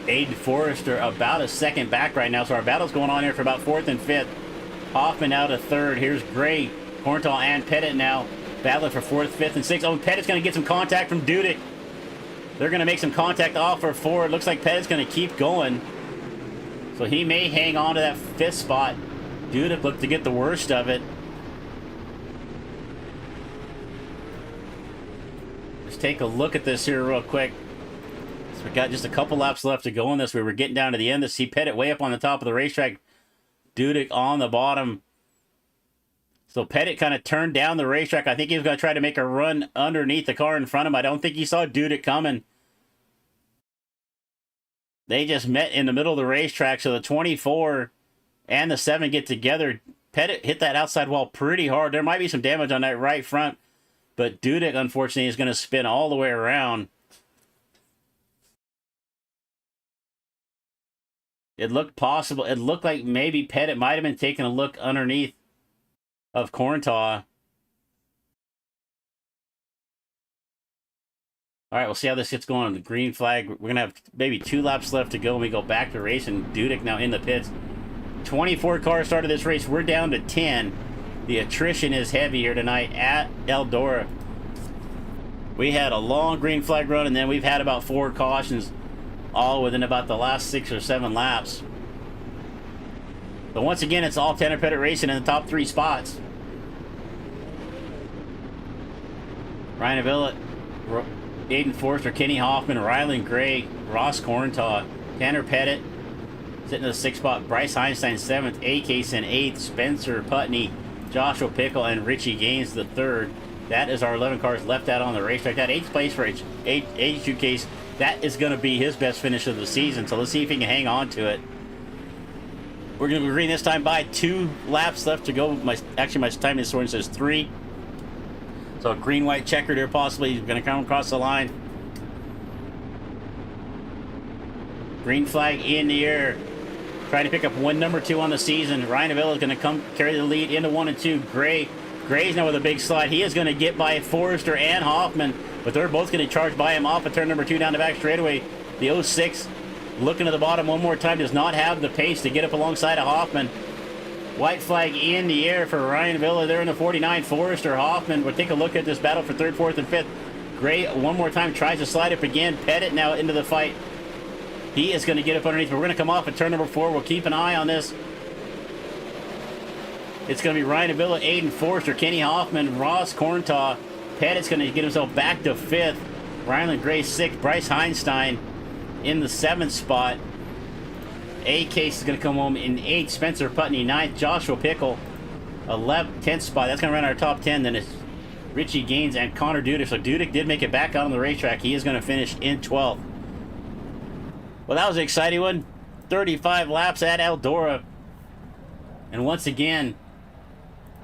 Aiden Forrester about a second back right now, so our battle's going on here for about 4th and 5th. Hoffman out of 3rd. Here's Gray, Corntaw, and Pettit now battling for 4th, 5th, and 6th. Oh, Pettit's going to get some contact from Dudek. They're going to make some contact off for 4. It looks like Pettit's going to keep going, so he may hang on to that 5th spot. Dudek looked to get the worst of it. Let's take a look at this here real quick. So we got just a couple laps left to go in this. We were getting down to the end to see Pettit way up on the top of the racetrack. Dudek on the bottom. So Pettit kind of turned down the racetrack. I think he was going to try to make a run underneath the car in front of him. I don't think he saw Dudek coming. They just met in the middle of the racetrack, so the 24 and the 7 get together. Pettit hit that outside wall pretty hard. There might be some damage on that right front, but Dudek, unfortunately, is going to spin all the way around. It looked possible. It looked like maybe Pettit might have been taking a look underneath of Corntaw. All right, we'll see how this gets going on the green flag. We're going to have maybe 2 laps left to go when we go back to racing. Dudek now in the pits. 24 cars started this race. We're down to 10. The attrition is heavy here tonight at Eldora. We had a long green flag run, and then we've had about 4 cautions, all within about the last 6 or 7 laps. But once again, it's all Tanner Pettit racing in the top 3 spots. Ryan Avila, Aiden Forrester, Kenny Hoffman, Rylan Gray, Ross Corntaw, Tanner Pettit sitting in the 6th spot, Bryce Einstein 7th, A. Case in 8th, Spencer Putney, Joshua Pickle, and Richie Gaines the 3rd. That is our 11 cars left out on the racetrack. That 8th place for H2 Case, that is going to be his best finish of the season. So let's see if he can hang on to it. We're going to be green this time by 2 laps left to go. My time in this one says 3. So green, white checkered here possibly. He's going to come across the line. Green flag in the air. Trying to pick up win number 2 on the season. Ryan Avila is going to come carry the lead into 1 and 2. Gray's now with a big slide. He is going to get by Forrester and Hoffman, but they're both going to charge by him off of turn number 2 down the back straightaway. The 06 looking to the bottom one more time, does not have the pace to get up alongside of Hoffman. White flag in the air for Ryan Villa there in the 49. Forrester, Hoffman. We'll take a look at this battle for 3rd, 4th, and 5th. Gray one more time tries to slide up again. Pettit now into the fight. He is going to get up underneath. We're going to come off at turn number 4. We'll keep an eye on this. It's going to be Ryan Villa, Aiden Forrester, Kenny Hoffman, Ross Corntaw. Pettit's going to get himself back to 5th. Ryland Gray 6th. Bryce Heinstein in the 7th spot. A Case is going to come home in 8th. Spencer Putney 9th. Joshua Pickle 11th, 10th spot. That's going to run our top 10. Then it's Richie Gaines and Connor Dudick. So Dudick did make it back out on the racetrack. He is going to finish in 12th. Well, that was an exciting one. 35 laps at Eldora. And once again,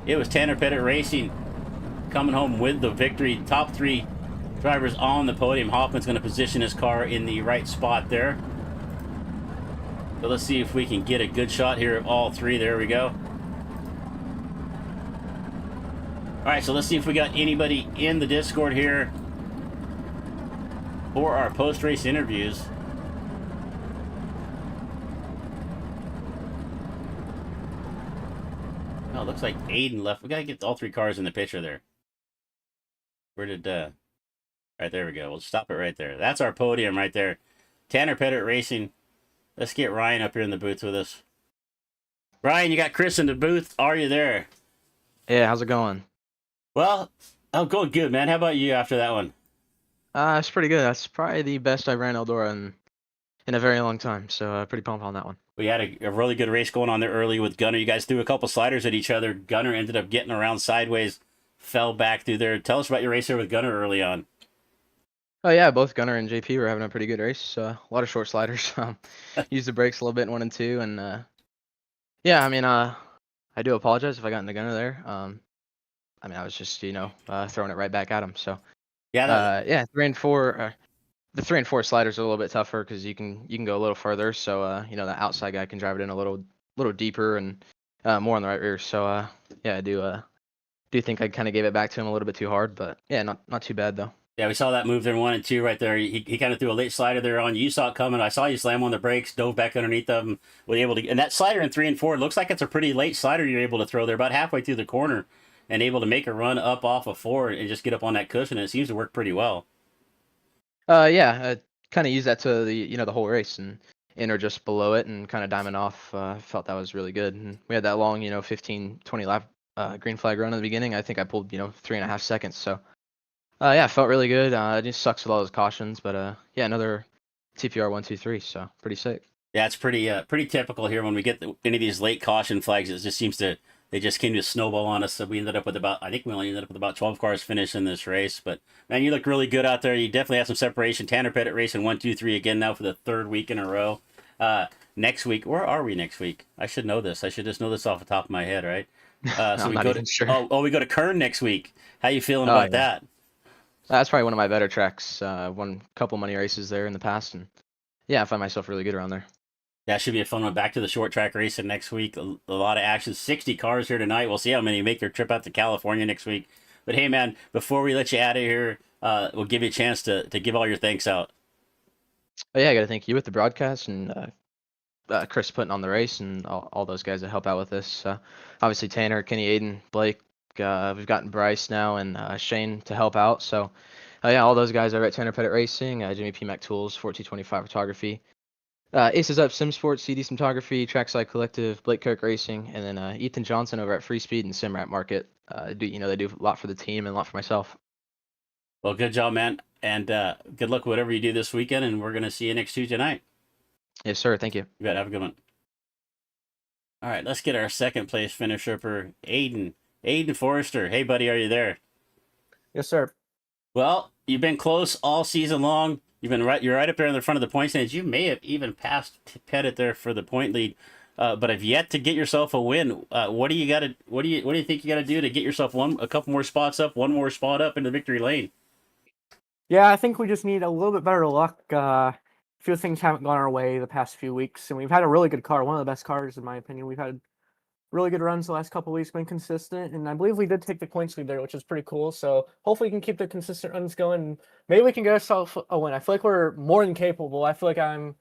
it was Tanner Pettit Racing coming home with the victory. Top 3 drivers on the podium. Hoffman's going to position his car in the right spot there. So let's see if we can get a good shot here of all 3. There we go. Alright, so let's see if we got anybody in the Discord here for our post-race interviews. Oh, looks like Aiden left. We got to get all 3 cars in the picture there. Where did, right, there we go. We'll stop it right there. That's our podium right there. Tanner Pettit Racing. Let's get Ryan up here in the booth with us. Ryan, you got Chris in the booth. Are you there? Yeah, how's it going? Well, I'm going good, man. How about you after that one? It's pretty good. That's probably the best I've ran Eldora in a very long time, so pretty pumped on that one. We had a really good race going on there early with Gunner. You guys threw a couple sliders at each other. Gunner ended up getting around sideways, fell back through there. Tell us about your race there with Gunner early on. Oh yeah, both Gunner and JP were having a pretty good race. A lot of short sliders. Used the brakes a little bit in 1 and 2, and yeah, I mean, I do apologize if I got into Gunner there. I mean, I was just throwing it right back at him. So yeah, 3 and 4. The 3 and 4 sliders are a little bit tougher because you can go a little further. So the outside guy can drive it in a little deeper and more on the right rear. So yeah, I do think I kind of gave it back to him a little bit too hard, but yeah, not too bad though. Yeah, we saw that move there in 1 and 2 right there. He kind of threw a late slider there on you. You saw it coming. I saw you slam on the brakes, dove back underneath them, was able to. And that slider in 3 and 4 looks like it's a pretty late slider you're able to throw there, about halfway through the corner, and able to make a run up off of 4 and just get up on that cushion. And it seems to work pretty well. Yeah, I kind of used that to the whole race and enter just below it and kind of diamond off. Felt that was really good. And we had that long 15-20 lap green flag run at the beginning. I think I pulled 3.5 seconds. So. Yeah, felt really good. It just sucks with all those cautions, but yeah, another TPR 1-2-3, so pretty sick. Yeah, it's pretty typical here when we get any of these late caution flags. It just seems they just came to snowball on us. So we ended up with I think we only ended up with about 12 cars finished in this race. But man, you look really good out there. You definitely have some separation. Tanner Pettit racing 1-2-3 again now for the 3rd week in a row. Next week, where are we next week? I should know this. I should just know this off the top of my head, right? So we go to sure. we go to Kern next week. How you feeling about that? That's probably one of my better tracks. Won a couple money races there in the past, and yeah, I find myself really good around there. That should be a fun one. Back to the short track racing next week. A lot of action. 60 cars here tonight. We'll see how many make their trip out to California next week. But hey, man, before we let you out of here, we'll give you a chance to give all your thanks out. Oh, yeah, I got to thank you with the broadcast and Chris putting on the race and all those guys that help out with this. Obviously, Tanner, Kenny, Aiden, Blake. We've gotten Bryce now and Shane to help out. So, yeah, all those guys are at Tanner Pettit Racing, Jimmy P. Mac Tools, 1425 Photography, Aces Up Sim Sports, CD Cinematography, Trackside Collective, Blake Kirk Racing, and then Ethan Johnson over at Free Speed and Simrat Market. They do a lot for the team and a lot for myself. Well, good job, man, and good luck with whatever you do this weekend. And we're gonna see you next Tuesday night. Yes, sir. Thank you. You bet. Have a good one. All right, let's get our 2nd place finisher for Aiden Forrester. Hey, buddy, are you there? Yes, sir. Well, you've been close all season long. You're right up there in the front of the point standings. You may have even passed Pettit there for the point lead, but have yet to get yourself a win. What do you got to? What do you think you got to do to get yourself a couple more spots up, one more spot up into victory lane? Yeah, I think we just need a little bit better luck. A few things haven't gone our way the past few weeks, and we've had a really good car, one of the best cars in my opinion. We've had really good runs the last couple of weeks, been consistent, and I believe we did take the points lead there, which is pretty cool. So hopefully we can keep the consistent runs going. And maybe we can get ourselves a win. I feel like we're more than capable. I feel like I'm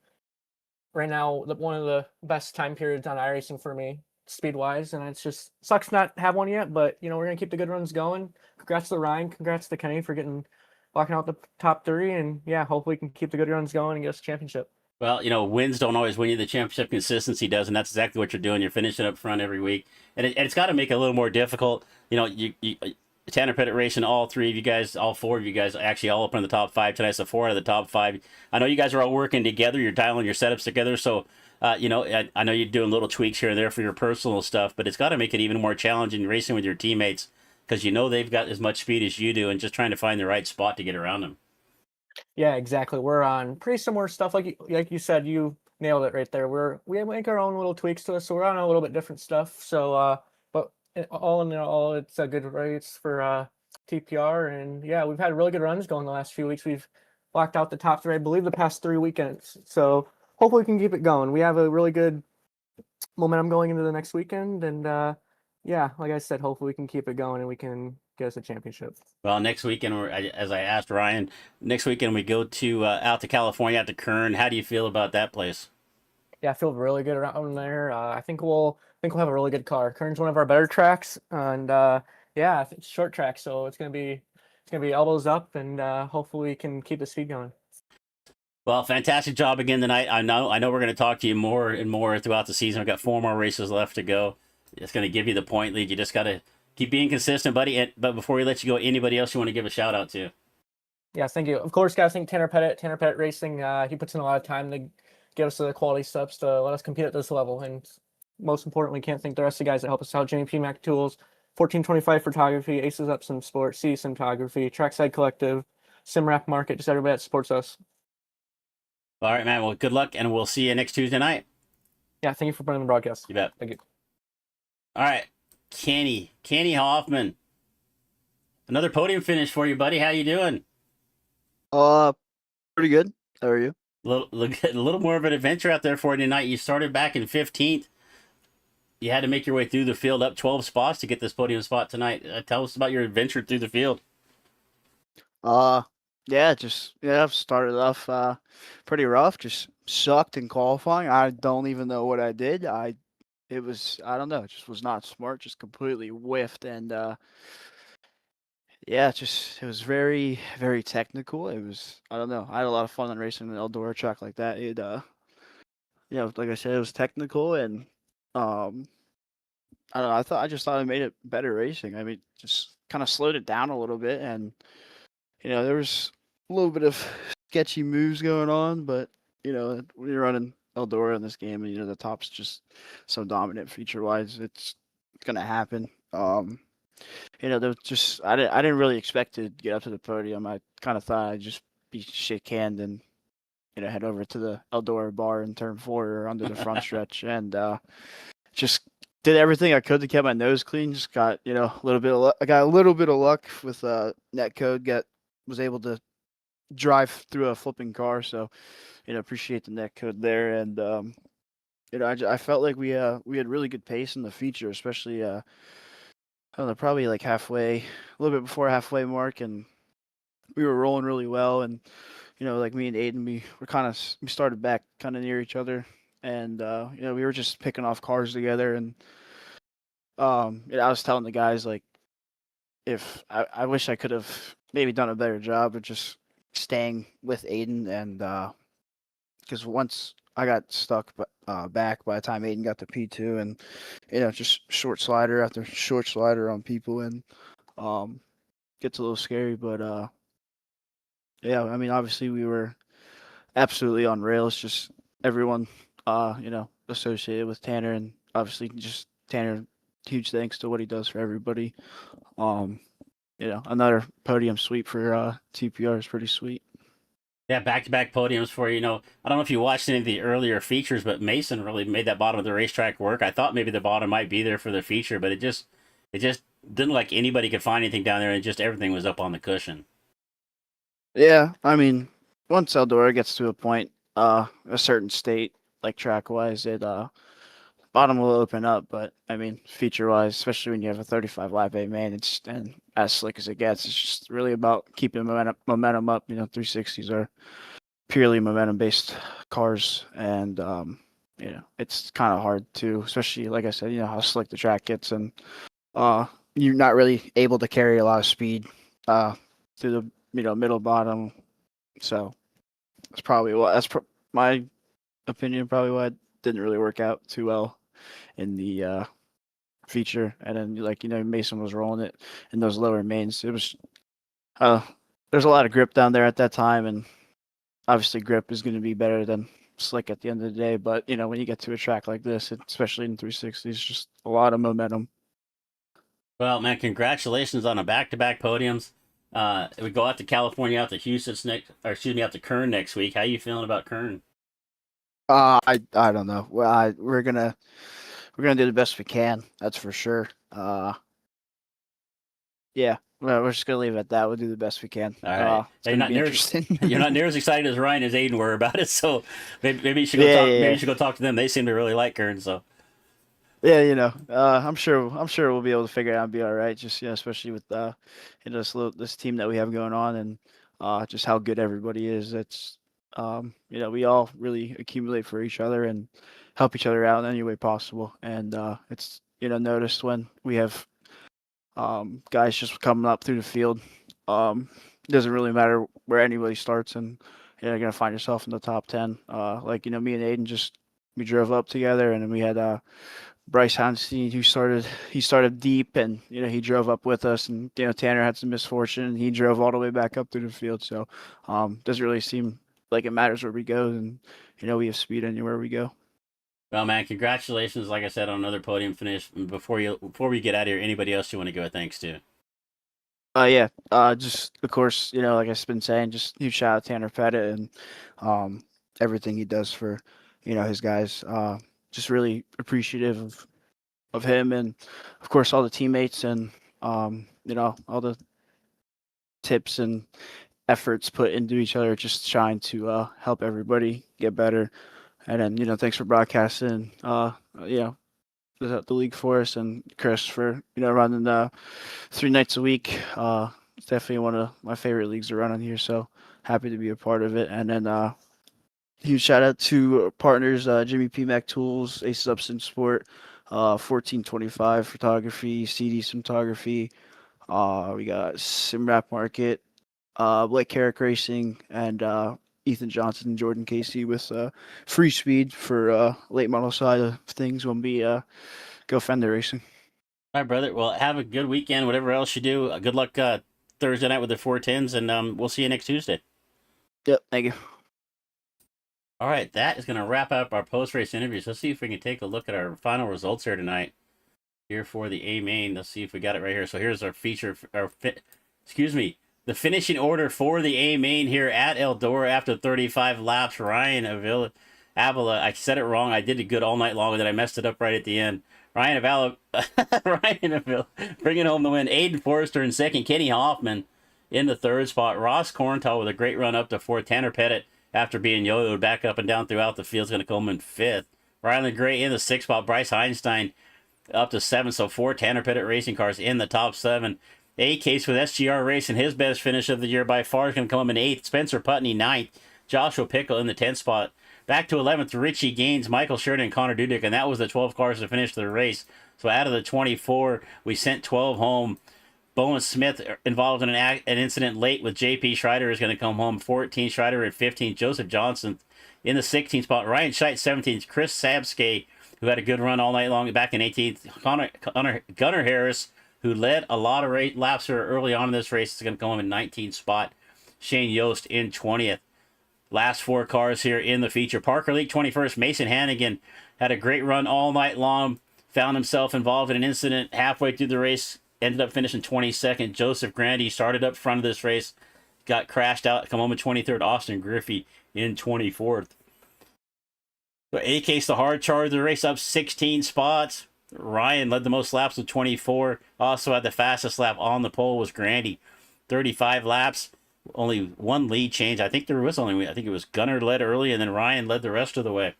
right now one of the best time periods on iRacing for me, speed wise, and it's just sucks not have one yet. But we're gonna keep the good runs going. Congrats to Ryan, congrats to Kenny for locking out the top 3, and yeah, hopefully we can keep the good runs going and get us a championship. Well, wins don't always win you. The championship consistency does, and that's exactly what you're doing. You're finishing up front every week, and it's got to make it a little more difficult. Tanner Pettit racing, all 3 of you guys, all 4 of you guys, actually all up in the top 5 tonight. So 4 out of the top 5. I know you guys are all working together. You're dialing your setups together. So, I know you're doing little tweaks here and there for your personal stuff, but it's got to make it even more challenging racing with your teammates because they've got as much speed as you do, and just trying to find the right spot to get around them. Yeah, exactly. We're on pretty similar stuff. Like you said, you nailed it right there. We make our own little tweaks to it, so we're on a little bit different stuff. So, but all in all, it's a good race for TPR, and yeah, we've had really good runs going the last few weeks. We've locked out the top 3, I believe, the past 3 weekends. So hopefully we can keep it going. We have a really good momentum going into the next weekend, and yeah, like I said, hopefully we can keep it going and we can get us a championship. Well, next weekend, as I asked Ryan, next weekend we go to out to California, out to Kern. How do you feel about that place? Yeah, I feel really good around there. I think we'll have a really good car. Kern's one of our better tracks, and yeah, it's short track, so it's gonna be elbows up, and hopefully we can keep the speed going. Well, fantastic job again tonight. I know we're going to talk to you more and more throughout the season. We've got 4 more races left to go. It's going to give you the point lead. You just got to keep being consistent, buddy. But before we let you go, anybody else you want to give a shout out to? Yes, thank you. Of course, guys, thank Tanner Pettit Racing. He puts in a lot of time to give us the quality subs to let us compete at this level. And most importantly, can't thank the rest of the guys that help us out. Jimmy P. Mac Tools, 1425 Photography, Aces Up Sim Sport, C Cinematography, Trackside Collective, SimRap Market, just everybody that supports us. All right, man. Well, good luck, and we'll see you next Tuesday night. Yeah, thank you for putting on the broadcast. You bet. Thank you. All right, Kenny Hoffman. Another podium finish for you, buddy. How you doing? Pretty good. How are you? A little more of an adventure out there for you tonight. You started back in 15th. You had to make your way through the field up 12 spots to get this podium spot tonight. Tell us about your adventure through the field. I've started off pretty rough. Just sucked in qualifying. I don't even know what I did. I don't know. It just was not smart. Just completely whiffed, and it was very, very technical. I don't know. I had a lot of fun on racing an Eldora track like that. Like I said, it was technical, and I don't know. I just thought I made it better racing. I mean, just kind of slowed it down a little bit, and there was a little bit of sketchy moves going on, but when you're running Eldora in this game, and the top's just so dominant feature-wise, it's gonna happen. There was just I didn't really expect to get up to the podium. I kind of thought I'd just be shake hand and head over to the Eldora bar in turn 4 or under the front stretch, and just did everything I could to keep my nose clean. Just got a little bit of luck. I got a little bit of luck with netcode. Was able to drive through a flipping car, so appreciate the netcode there. And I felt like we had really good pace in the feature, especially I don't know, probably like halfway, a little bit before halfway mark, and we were rolling really well. And like me and Aiden, we started back kind of near each other, and we were just picking off cars together. And I was telling the guys, like, if I wish I could have maybe done a better job of just staying with Aiden, and because once I got stuck back by the time Aiden got to P2, and just short slider after short slider on people, and gets a little scary. But I mean, obviously we were absolutely on rails. Just everyone associated with Tanner, and obviously just Tanner, huge thanks to what he does for everybody. another podium sweep for TPR is pretty sweet. Yeah, back-to-back podiums for you. I don't know if you watched any of the earlier features, but Mason really made that bottom of the racetrack work. I thought maybe the bottom might be there for the feature, but it just didn't like anybody could find anything down there, and just everything was up on the cushion. Yeah, I mean, once Eldora gets to a point, a certain state, like track-wise, bottom will open up. But I mean, feature-wise, especially when you have a 35 lap A main, and as slick as it gets, it's just really about keeping momentum up. 360s are purely momentum-based cars, and it's kind of hard to, especially like I said, how slick the track gets, and you're not really able to carry a lot of speed through the middle bottom. So that's probably my opinion, probably why it didn't really work out too well in the feature. And then Mason was rolling it in those lower mains. It was there's a lot of grip down there at that time, and obviously grip is going to be better than slick at the end of the day. But when you get to a track like this, especially in 360s, just a lot of momentum. Well, man, congratulations on a back-to-back podiums. We go out to California, out to out to Kern next week. How you feeling about Kern? I don't know. Well, we're gonna do the best we can. That's for sure. Yeah. Well, we're just gonna leave it at that. We'll do the best we can. All right. It's gonna be interesting. You're not near as excited as Ryan and Aiden were about it. So maybe you should go Maybe you should go talk to them. They seem to really like Kern. So. Yeah, I'm sure we'll be able to figure it out and be all right. Just especially with this team that we have going on, and just how good everybody is. It's we all really accumulate for each other and help each other out in any way possible. And it's noticed when we have guys just coming up through the field. It doesn't really matter where anybody starts, and you're gonna find yourself in the top 10. Me and Aiden we drove up together, and then we had Bryce Hanstein, who started deep, and he drove up with us, and Tanner had some misfortune, and he drove all the way back up through the field. So doesn't really seem like it matters where we go, and we have speed anywhere we go. Well, man, congratulations! Like I said, on another podium finish. Before we get out of here, anybody else you want to give a thanks to? Yeah. Just of course, like I've been saying, just huge shout out to Tanner Pettit and everything he does for his guys. Just really appreciative of him, and of course all the teammates, and all the tips and efforts put into each other, just trying to help everybody get better. And then thanks for broadcasting the league for us, and Chris for running 3 nights a week. It's definitely one of my favorite leagues to run on here, so happy to be a part of it. And then huge shout out to partners, Jimmy P. Mac Tools, Ace Substance Sport, 1425 Photography, CD Cinematography. We got Simrap Market, Blake Carrick Racing, and Ethan Johnson and Jordan Casey with Free Speed for late model side of things when we go Fender Racing. All right, brother. Well, have a good weekend, whatever else you do. Good luck Thursday night with the 410s, and we'll see you next Tuesday. Yep, thank you. All right, that is going to wrap up our post-race interviews. Let's see if we can take a look at our final results here tonight. Here for the A main. Let's see if we got it right here. So here's our feature, the finishing order for the A main here at Eldora after 35 laps. Ryan Avila, I said it wrong. I did it good all night long, and then I messed it up right at the end. Ryan Avila bringing home the win. Aiden Forrester in second. Kenny Hoffman in the third spot. Ross Corntal with a great run up to fourth. Tanner Pettit, after being yo-yoed back up and down throughout the field, is going to come in fifth. Rylan Gray in the sixth spot. Bryce Einstein up to seventh. So 4 Tanner Pettit racing cars in the top 7. A-Case with SGR Racing, his best finish of the year by far, is going to come in 8th. Spencer Putney 9th. Joshua Pickle in the 10th spot. Back to 11th, Richie Gaines, Michael Sheridan, and Connor Dudek, and that was the 12 cars to finish the race. So out of the 24, we sent 12 home. Bowen Smith involved in an incident late with JP Schreider is going to come home. 14, Schreider at 15. Joseph Johnson in the 16th spot. Ryan Scheidt 17th. Chris Sabske, who had a good run all night long, back in 18th. Gunnar Harris, who led a lot of laps early on in this race, is going to come home in 19th spot. Shane Yost in 20th. Last 4 cars here in the feature. Parker League 21st. Mason Hannigan had a great run all night long. Found himself involved in an incident halfway through the race. ended up finishing 22nd. Joseph Grandy started up front of this race, got crashed out, come home in 23rd. Austin Griffey in 24th. So AK's the hard charge of the race, up 16 spots. Ryan led the most laps with 24. Also had the fastest lap on the pole was Grandy, 35 laps. Only one lead change. I think it was Gunnar led early, and then Ryan led the rest of the way.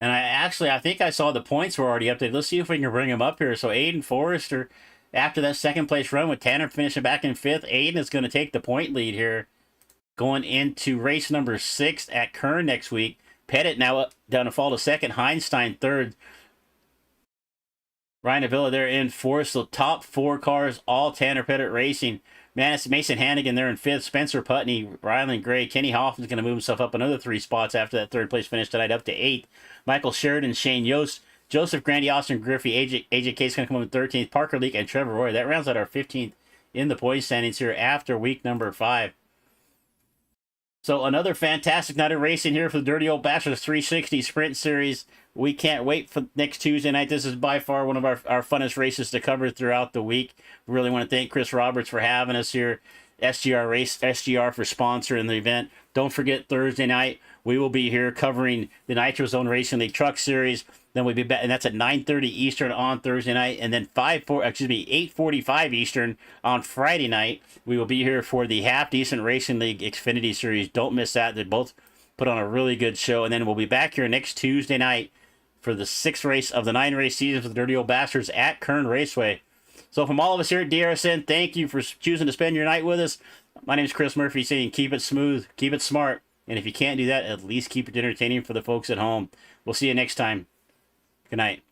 And I think I saw the points were already updated. Let's see if we can bring them up here. So Aiden Forrester, after that second place run with Tanner finishing back in 5th, Aiden is going to take the point lead here going into race number 6 at Kern next week. Pettit now up, down to fall to 2nd. Heinstein 3rd. Ryan Avila there in 4th. So top 4 cars, all Tanner Pettit Racing. Mason Hannigan there in 5th. Spencer Putney, Ryland Gray, Kenny Hoffman's going to move himself up another 3 spots after that 3rd place finish tonight, up to 8th. Michael Sheridan, Shane Yost, Joseph Grandy, Austin Griffey, AJ K's going to come up in 13th. Parker Leak and Trevor Roy. That rounds out our 15th in the point standings here after week number 5. So another fantastic night of racing here for the Dirty Old Bastards 360 Sprint Series. We can't wait for next Tuesday night. This is by far one of our funnest races to cover throughout the week. We really want to thank Chris Roberts for having us here. SGR for sponsoring the event. Don't forget Thursday night we will be here covering the Nitro Zone Racing League Truck Series. Then we'll be back, and that's at 9:30 Eastern on Thursday night, and then 8:45 Eastern on Friday night. We will be here for the Half Decent Racing League Xfinity Series. Don't miss that. They both put on a really good show, and then we'll be back here next Tuesday night for the 6th race of the 9-race season for the Dirty Old Bastards at Kern Raceway. So from all of us here at DRSN, thank you for choosing to spend your night with us. My name is Chris Murphy saying keep it smooth, keep it smart, and if you can't do that, at least keep it entertaining for the folks at home. We'll see you next time. Good night.